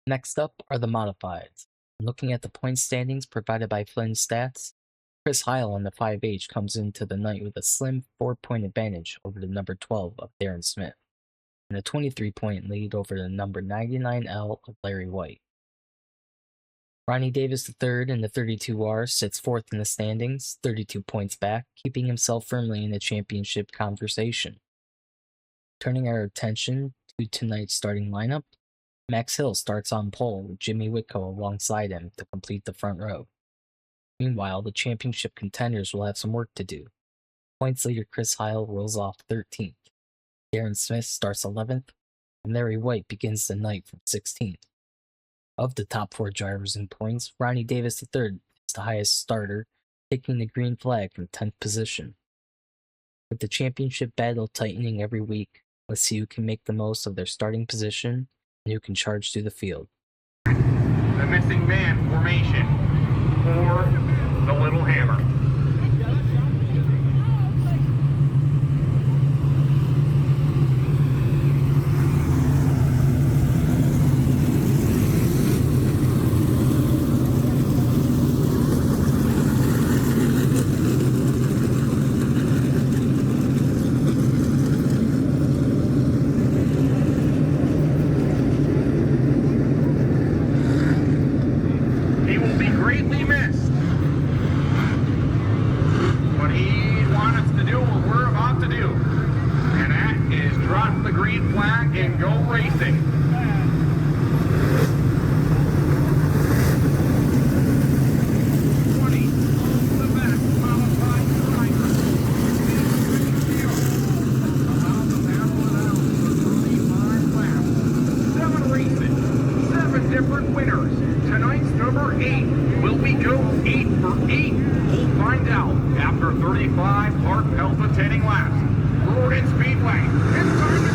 Next up are the modifieds. Looking at the point standings provided by FlynnStats, Chris Heil on the 5H comes into the night with a slim 4-point advantage over the number 12 of Darren Smith, and a 23-point lead over the number 99L of Larry White. Ronnie Davis III in the 32R sits fourth in the standings, 32 points back, keeping himself firmly in the championship conversation. Turning our attention to tonight's starting lineup, Max Hill starts on pole with Jimmy Whitco alongside him to complete the front row. Meanwhile, the championship contenders will have some work to do. Points leader Chris Heil rolls off 13th. Darren Smith starts 11th, and Larry White begins the night from 16th. Of the top 4 drivers in points, Ronnie Davis III is the highest starter, taking the green flag from 10th position. With the championship battle tightening every week, let's see who can make the most of their starting position and who can charge through the field. The missing man formation for the Little Hammer. He will be greatly missed. But he wants us to do what we're about to do. And that is drop the green flag and go racing. 20 on the back, followed by driver. About to battle it out for 35 laps. 7 races, 7 different winners. Tonight's number 8. Will we go 8 for 8? We'll find out after 35 hard palpitating laps. Brewerton Speedway. It's time to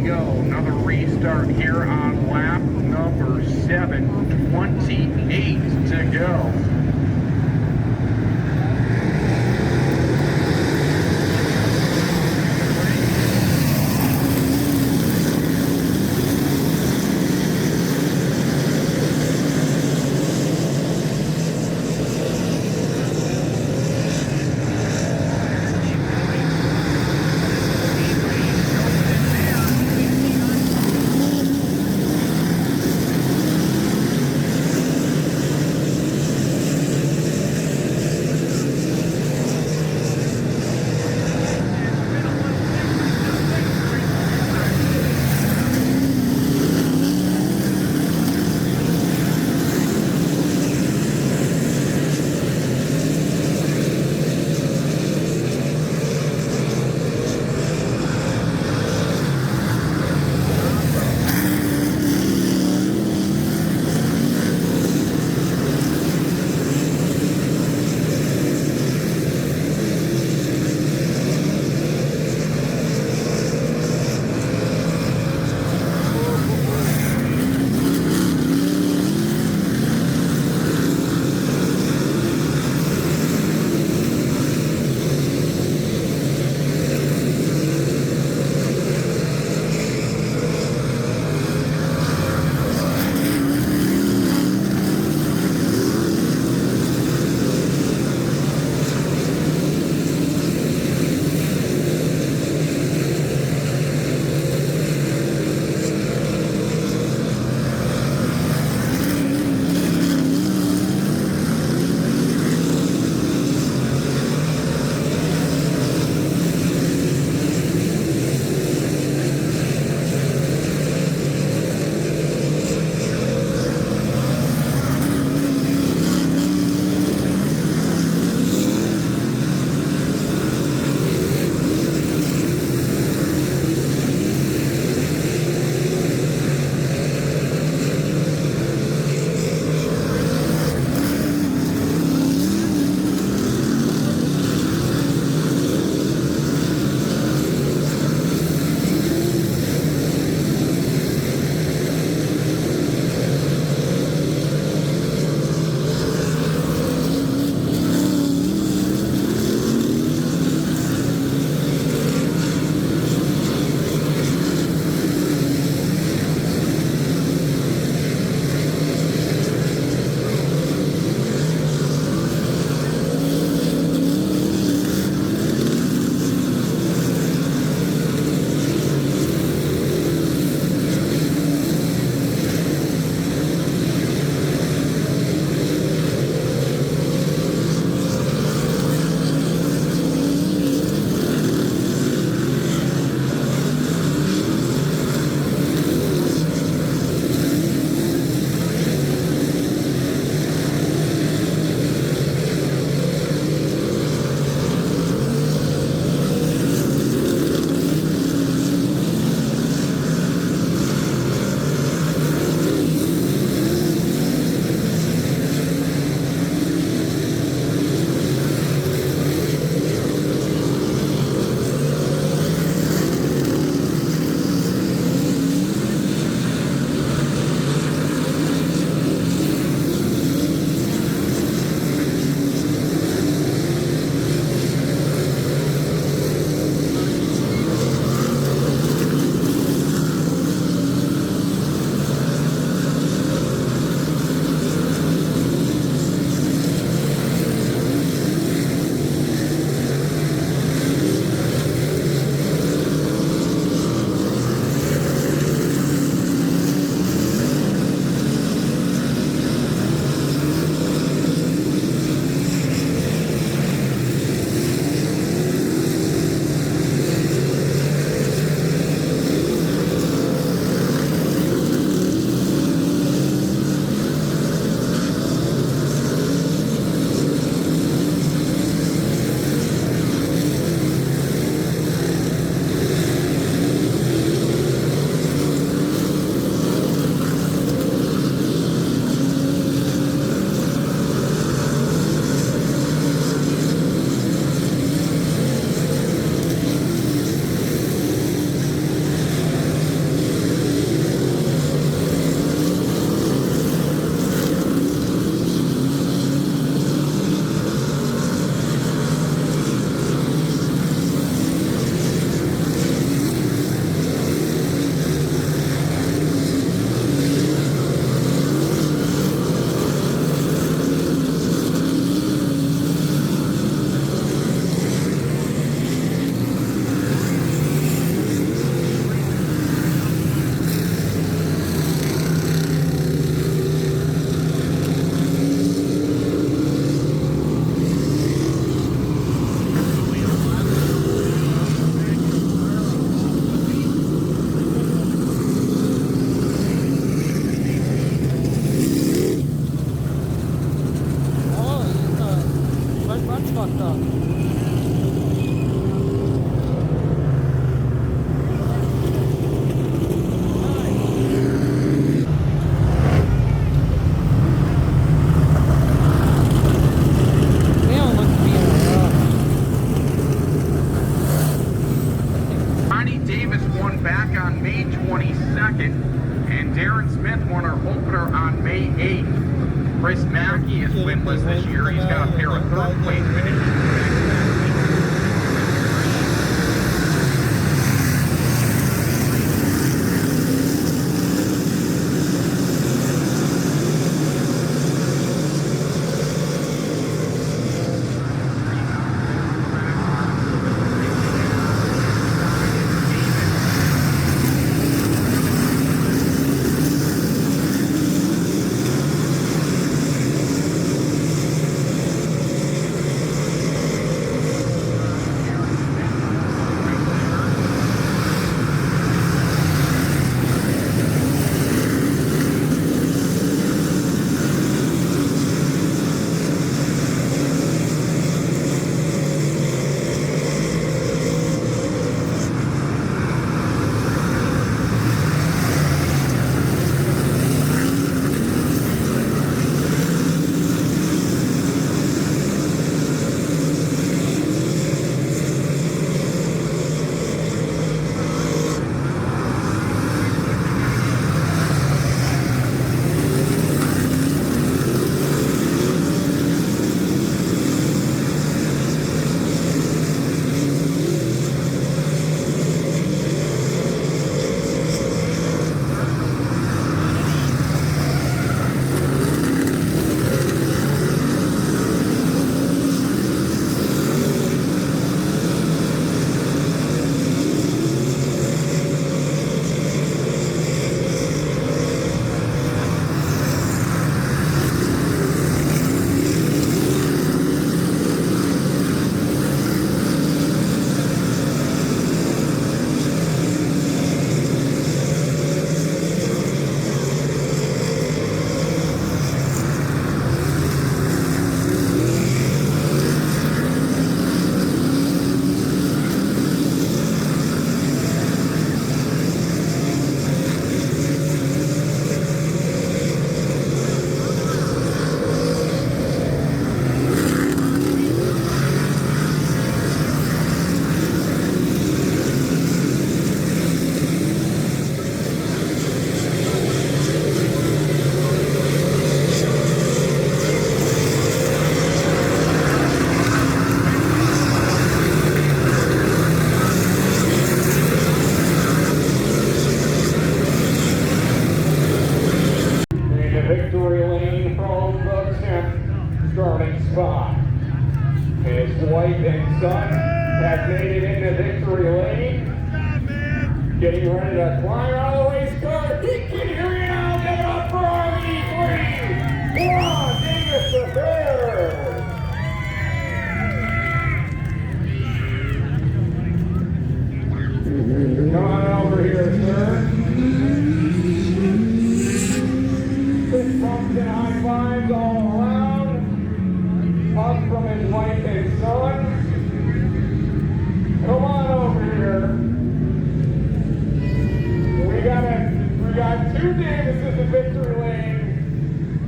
go. Another restart here on lap number 7. 28 to go. 22nd. And Darren Smith won our opener on May 8th. Chris Mackey is winless this year. He's got a pair of third place finishes. Getting ready to climb out of the race car. He can hear you now. Give it up for Ronnie Davis III. Come on over here, sir. Fist bumps and high fives all around. Hug from his wife and son. Come on over here. We got two Davises in victory lane.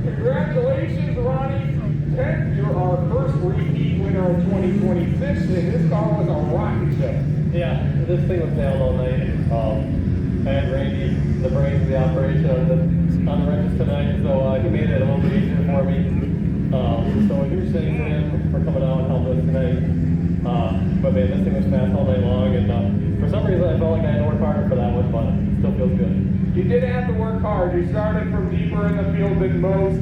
Congratulations, Ronnie. 10th, you're our first repeat winner of 2026, and this car was a rocket ship. Yeah, this thing was nailed all night. I had Randy, the brains of the operation, on the wrenches tonight, so he made it a little bit easier for me. So a huge thanks to him for coming out and helping us tonight. But man, this thing was fast all night long, and for some reason I felt like I had to work harder for that one, but it still feels good. You did have to work hard. You started from deeper in the field than most.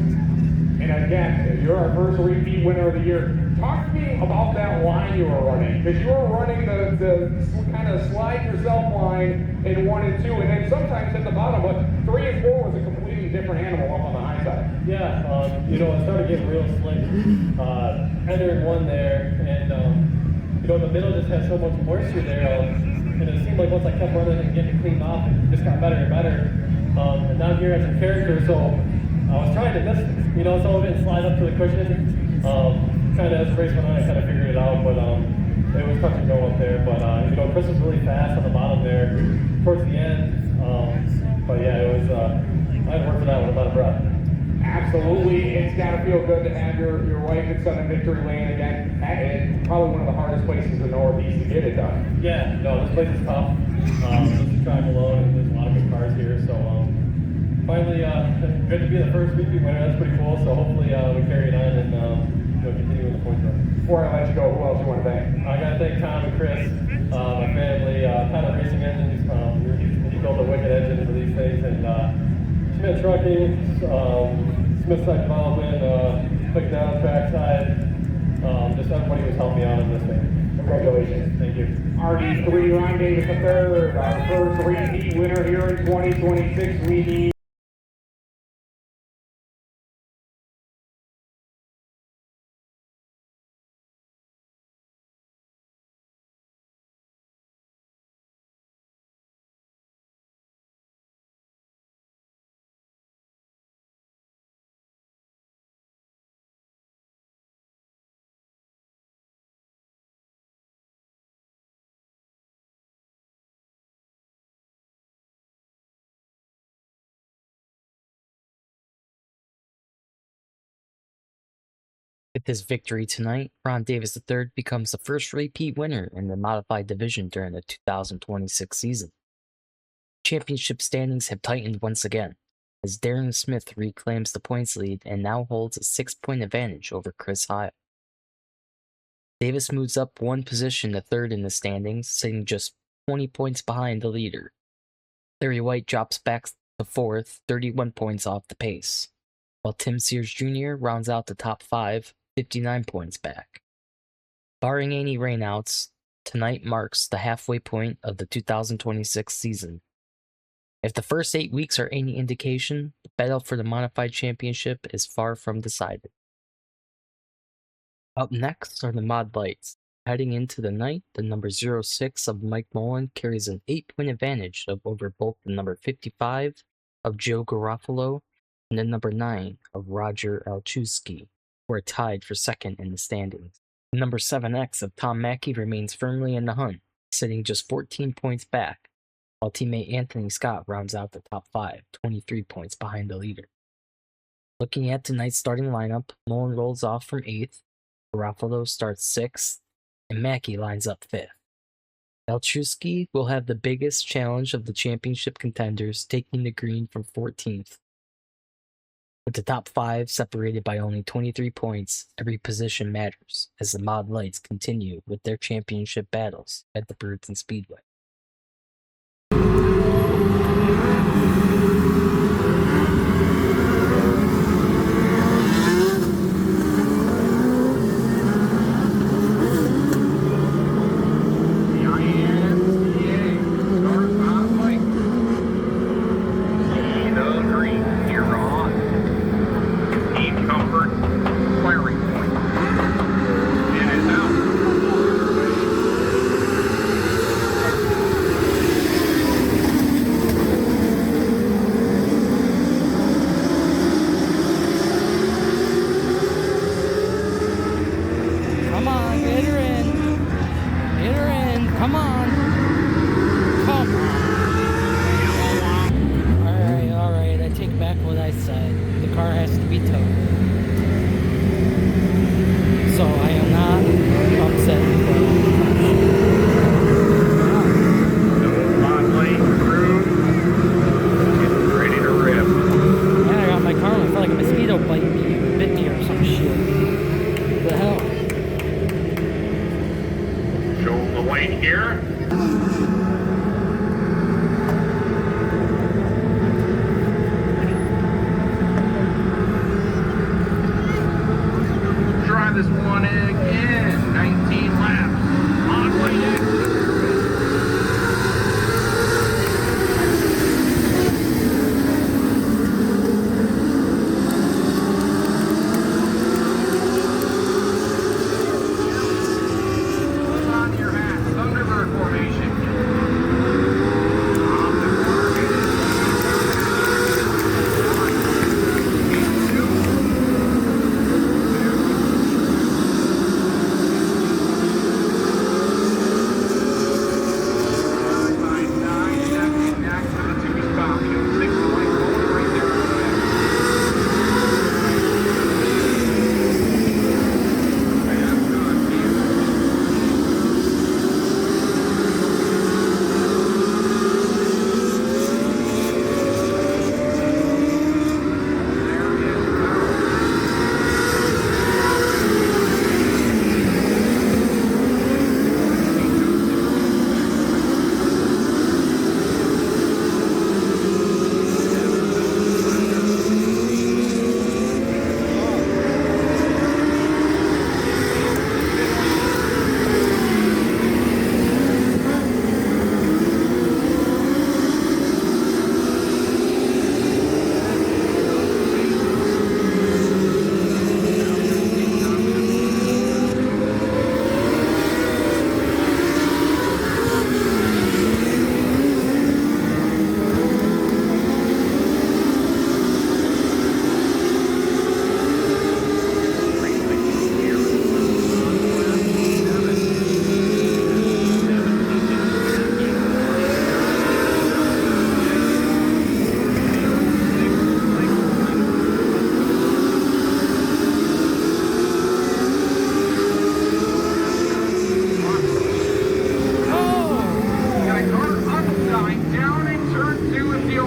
And again, you're our first repeat winner of the year. Talk to me about that line you were running. Because you were running the kind of slide yourself line in 1 and 2, and then sometimes at the bottom, but 3 and 4 was a completely different animal up on the high side. Yeah, it started getting real slick. Entering 1 there, and the middle just had so much moisture there. And it seemed like once I kept running and getting cleaned off, it just got better and better. And down here I had some character, so I was trying to miss, some of it slide up to the cushion. Kind of as the race went on, I kind of figured it out, but it was touch and go up there. But Chris was really fast on the bottom there towards the end. But yeah, it was. I had to work for that one about a breath. Absolutely, it's got to feel good to have your wife and son in victory lane again. It's probably one of the hardest places in the Northeast to get it done. Yeah, no, this place is tough. Just to drive alone, and there's a lot of good cars good to be the first repeat winner. That's pretty cool. So hopefully we carry it on and continue with the points run. Before I let you go, who else you want to thank? I got to thank Tom and Chris, my family, Tyler Racing Engines. He built a wicked engine for these things, and Smith Trucking, Smith Side Development, Quick Down Trackside. Just everybody who's helped me out on this thing. Congratulations. Thank you. RD3, Ronnie Davis III, our first repeat winner here in 2026. We need With his victory tonight, Ron Davis III becomes the first repeat winner in the modified division during the 2026 season. Championship standings have tightened once again, as Darren Smith reclaims the points lead and now holds a 6-point advantage over Chris Hyle. Davis moves up one position to third in the standings, sitting just 20 points behind the leader. Larry White drops back to fourth, 31 points off the pace, while Tim Sears Jr. rounds out the top 5, 59 points back. Barring any rainouts, tonight marks the halfway point of the 2026 season. If the first 8 weeks are any indication, the battle for the Modified Championship is far from decided. Up next are the Mod Lights. Heading into the night, the number 06 of Mike Mullen carries an 8-point advantage over both the number 55 of Joe Garofalo and the number 9 of Roger Alchewski, who are tied for second in the standings. The number 7X of Tom Mackey remains firmly in the hunt, sitting just 14 points back, while teammate Anthony Scott rounds out the top 5, 23 points behind the leader. Looking at tonight's starting lineup, Mullen rolls off from 8th, Garofalo starts 6th, and Mackey lines up 5th. Alchewski will have the biggest challenge of the championship contenders, taking the green from 14th. With the top 5 separated by only 23 points, every position matters as the Mod Lights continue with their championship battles at the Brewerton Speedway.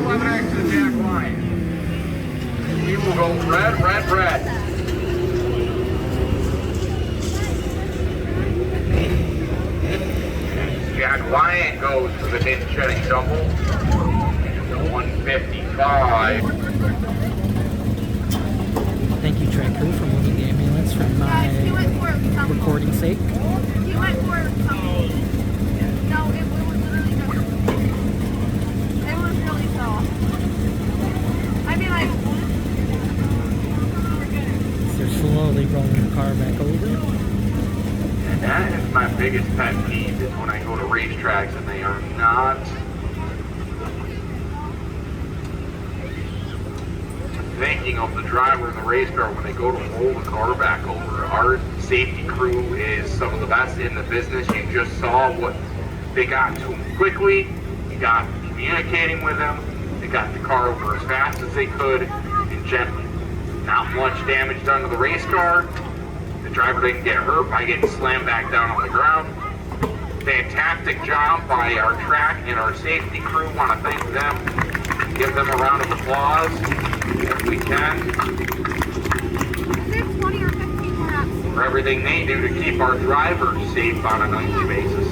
11X to Jack Lion. He will go red, red, red. Jack Lion goes for the hidden shedding tumble. 155. Thank you, track crew, for moving the ambulance from my recording sake. He went for no, it was literally just, it was really soft. I mean, like, They're slowly rolling the car back over. And that is my biggest pet peeve is when I go to racetracks and they are not thinking of the driver in the race car when they go to roll the car back over. Our safety crew is some of the best in the business. You just saw what they got to him quickly. You got communicating with them. They got the car over as fast as they could and gently. Not much damage done to the race car. The driver didn't get hurt by getting slammed back down on the ground. Fantastic job by our track and our safety crew. Want to thank them. Give them a round of applause if we can. there's 20 or 15 laps. For everything they do to keep our drivers safe on a nightly basis.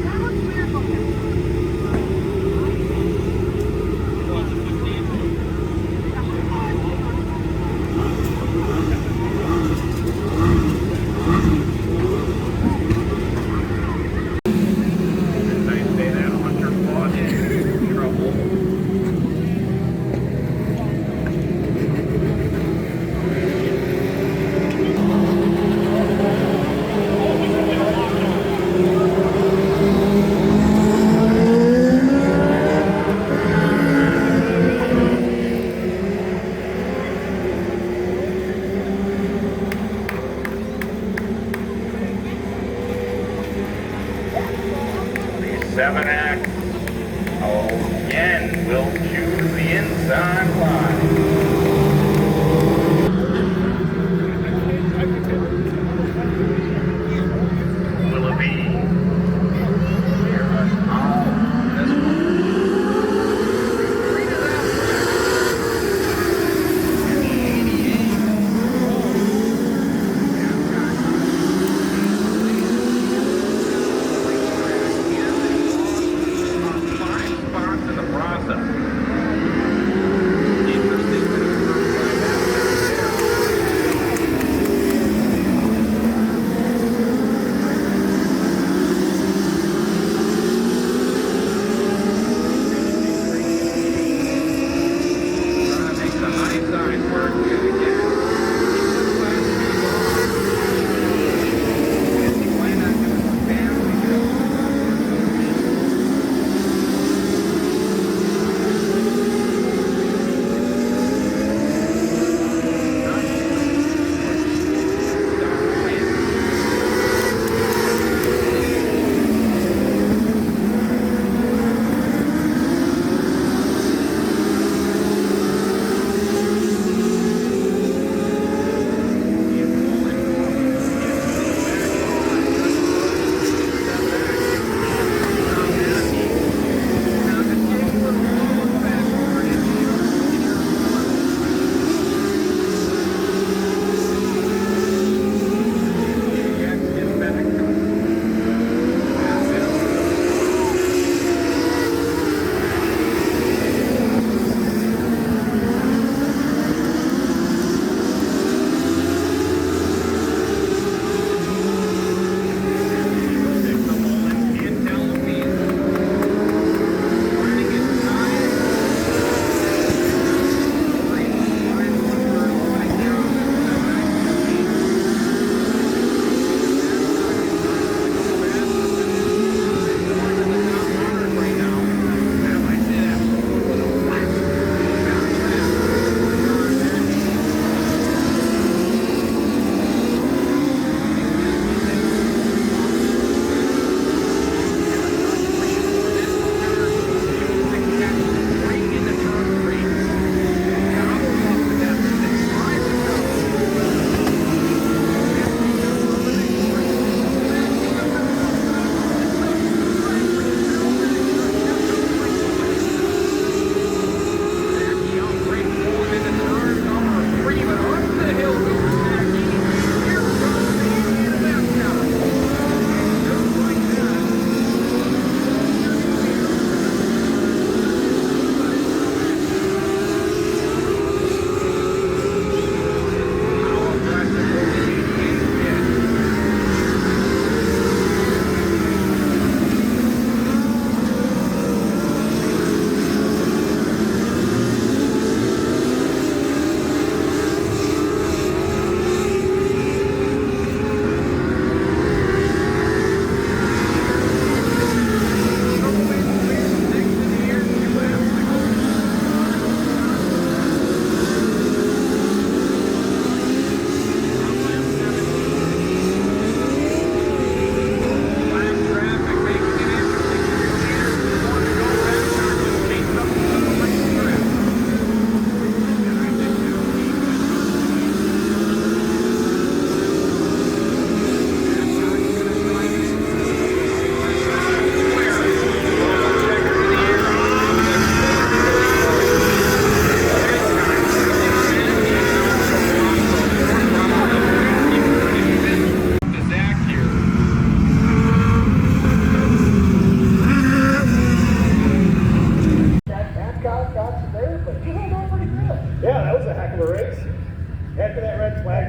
That looks weird looking. I say that Hunter fought in trouble. The 7X again will choose the inside line. Will it be? Hear us on this one. Five spots in the process. Interesting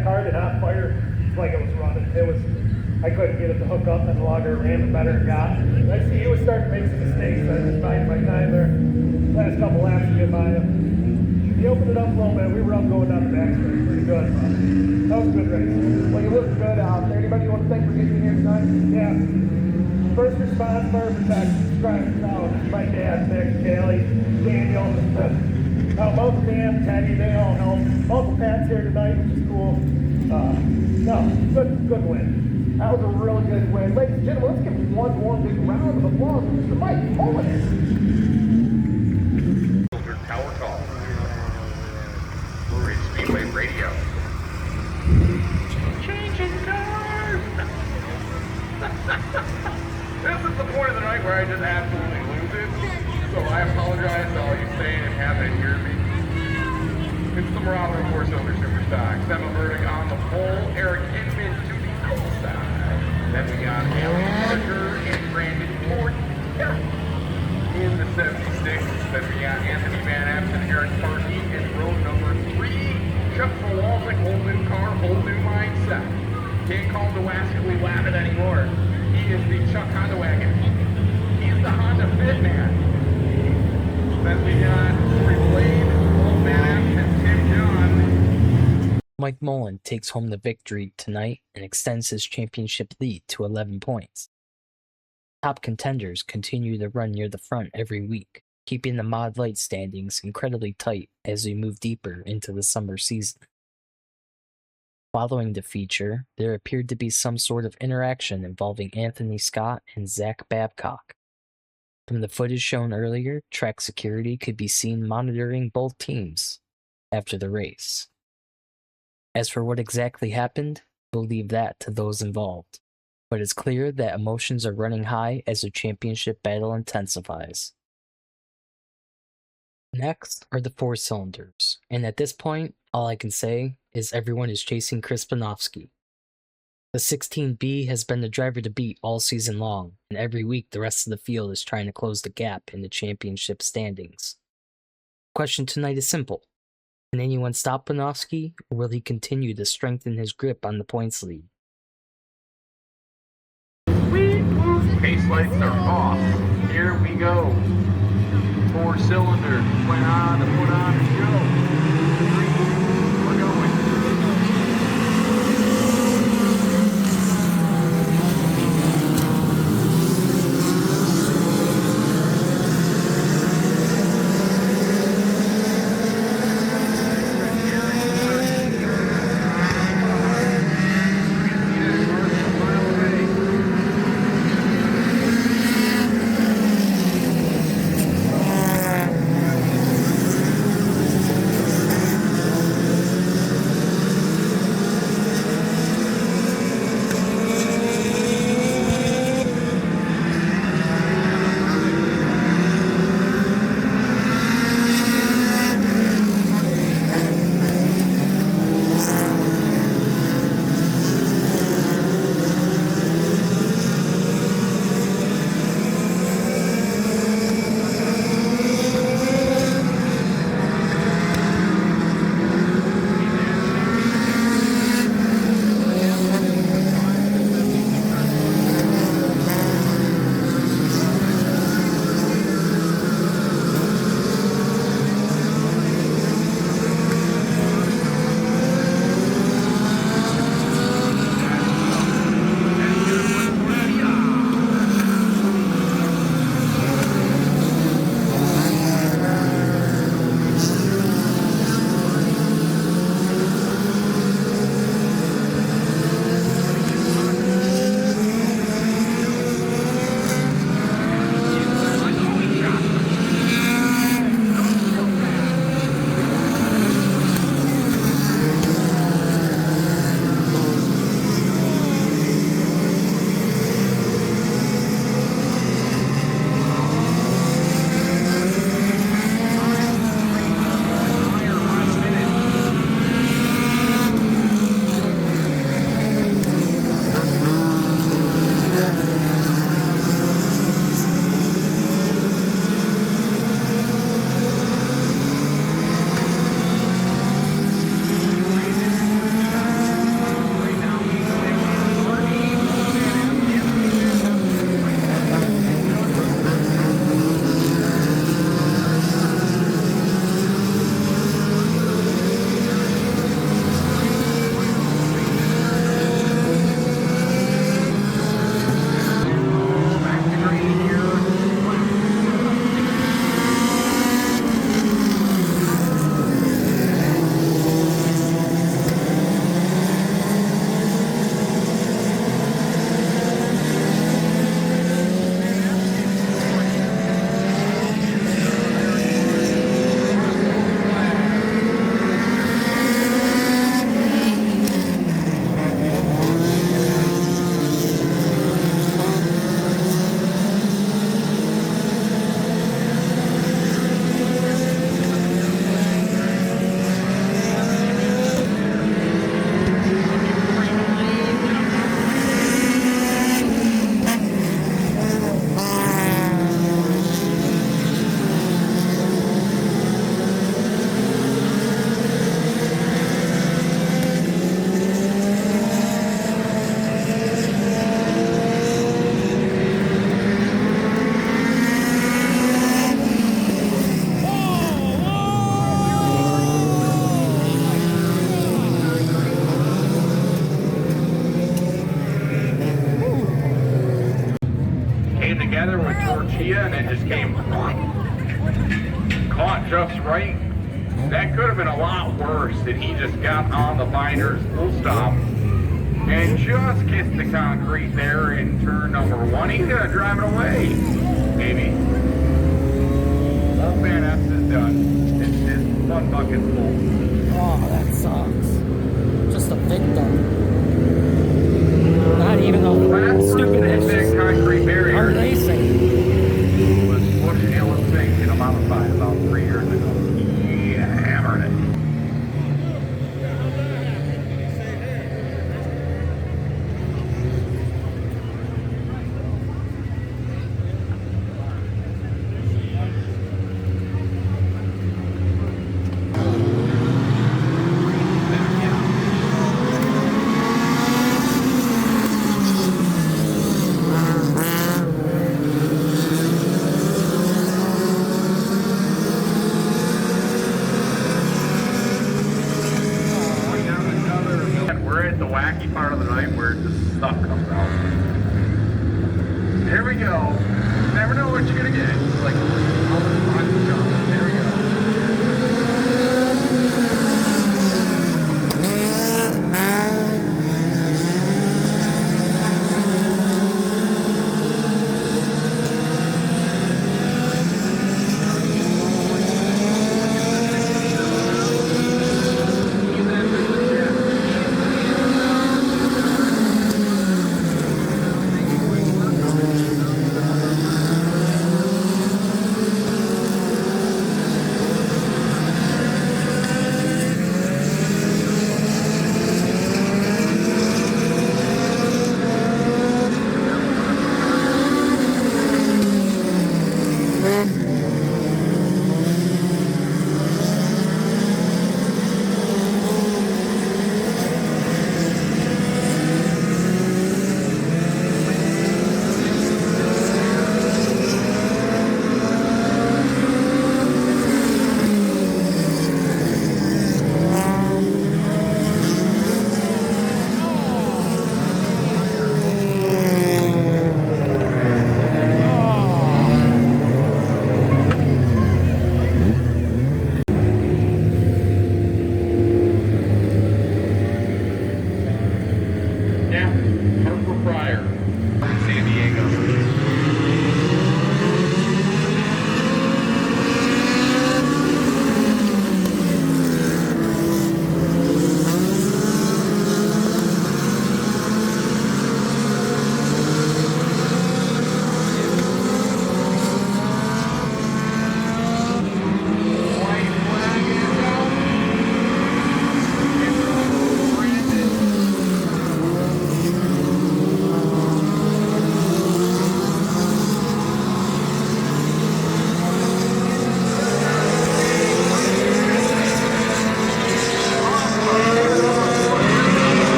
that car did not fire like it was running. I couldn't get it to hook up, and the longer it ran, the better it got. And I see he was starting to make some mistakes, so I just bided my time there. Last couple laps to get by him. He opened it up a little bit. We were up going down the back stretch pretty good. That was a good race. Well, you looked good out there. Anybody you want to thank for getting here tonight? Yeah. First response, fire protection, driving out. My dad, Nick, Kelly, Daniel, both Dan, Teddy, they all helped. Also Pat's here tonight, which is cool. Good win. That was a really good win. Ladies and gentlemen, let's give one more big round of applause for Mr. Mike Mullen. Tower Call. Brewerton Speedway Radio. Changing cars! This is the point of the night where I just absolutely lose it. So I apologize to all you staying and having to hear me. It's the Marauder 4-cylinder Superstock. Seven Verdict on the pole. Eric Inman to the outside. Then we got Alan Tucker and Brandon Ford in the 76. Then we got Anthony Van Apsen, Eric Parkey in row number 3. Chuck Kowalczyk, whole new car, whole new mindset. Can't call him the Wascally Wabbit anymore. He is the Chuck Honda Wagon. He's the Honda Fit Man. Then we got Corey Blade, Paul Van Apsen, Tim John. Mike Mullen takes home the victory tonight and extends his championship lead to 11 points. Top contenders continue to run near the front every week, keeping the Mod Light standings incredibly tight as we move deeper into the summer season. Following the feature, there appeared to be some sort of interaction involving Anthony Scott and Zach Babcock. From the footage shown earlier, track security could be seen monitoring both teams after the race. As for what exactly happened, we'll leave that to those involved, but it's clear that emotions are running high as the championship battle intensifies. Next are the 4-cylinders, and at this point, all I can say is everyone is chasing Chris Bonoffski. The 16B has been the driver to beat all season long, and every week the rest of the field is trying to close the gap in the championship standings. The question tonight is simple. Can anyone stop Bonoffski, or will he continue to strengthen his grip on the points lead? Pace lights are off. Here we go. 4-cylinder went on and put on and go. We're going. towards Chia and then just came caught just right. That could have been a lot worse if he just got on the binders full stop and just kissed the concrete there in turn number 1. He's gonna drive it away. Maybe. Old man F is done. His fun bucket's full. Oh, that sucks. Just a victim. Not even a Last stupid person to hit that concrete barrier I'm racing. was Bush Allen Fink in a Model 5 about 3 years ago. He hammered it. We're at the wacky part of the night where this stuff comes out. Here we go. Never know what you're gonna get. It's like, there we go.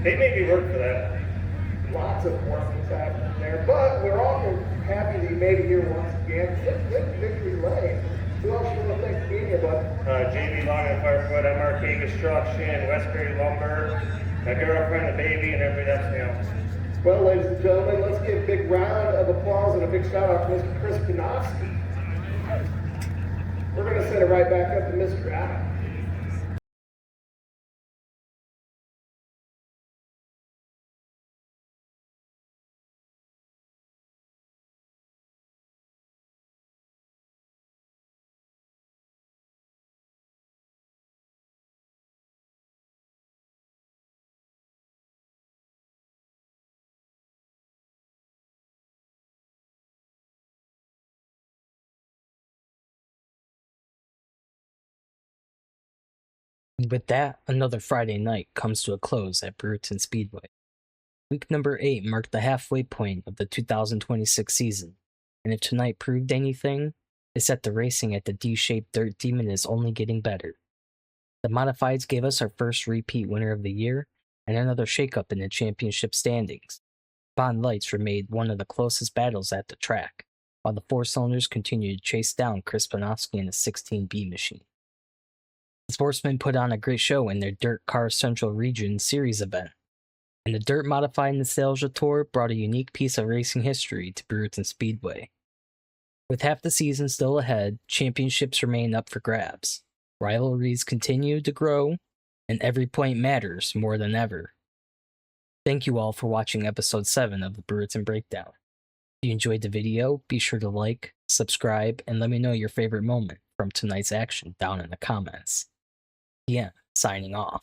They made me work for that. Lots of warnings happening there, but we're also happy that you made it here once again. It's Victory Lane. Who else you want to thank for being here, bud? JB Long and Firefoot, MRK Construction, Westbury Lumber, my girlfriend, the baby, and everybody else now. Well, ladies and gentlemen, let's give a big round of applause and a big shout out to Mr. Chris Bonoffski. We're going to send it right back up to Mr. Adam. And with that, another Friday night comes to a close at Brewerton Speedway. Week number 8 marked the halfway point of the 2026 season, and if tonight proved anything, it's that the racing at the D-shaped Dirt Demon is only getting better. The Modifieds gave us our first repeat winner of the year, and another shakeup in the championship standings. Bond Lights remained one of the closest battles at the track, while the four cylinders continued to chase down Chris Bonoffski in the 16B machine. The Sportsman put on a great show in their DIRTcar Central Region Series event, and the Dirt Modified Nostalgia Tour brought a unique piece of racing history to Brewerton Speedway. With half the season still ahead, championships remain up for grabs. Rivalries continue to grow, and every point matters more than ever. Thank you all for watching episode 7 of the Brewerton Breakdown. If you enjoyed the video, be sure to like, subscribe, and let me know your favorite moment from tonight's action down in the comments. Yeah, signing off.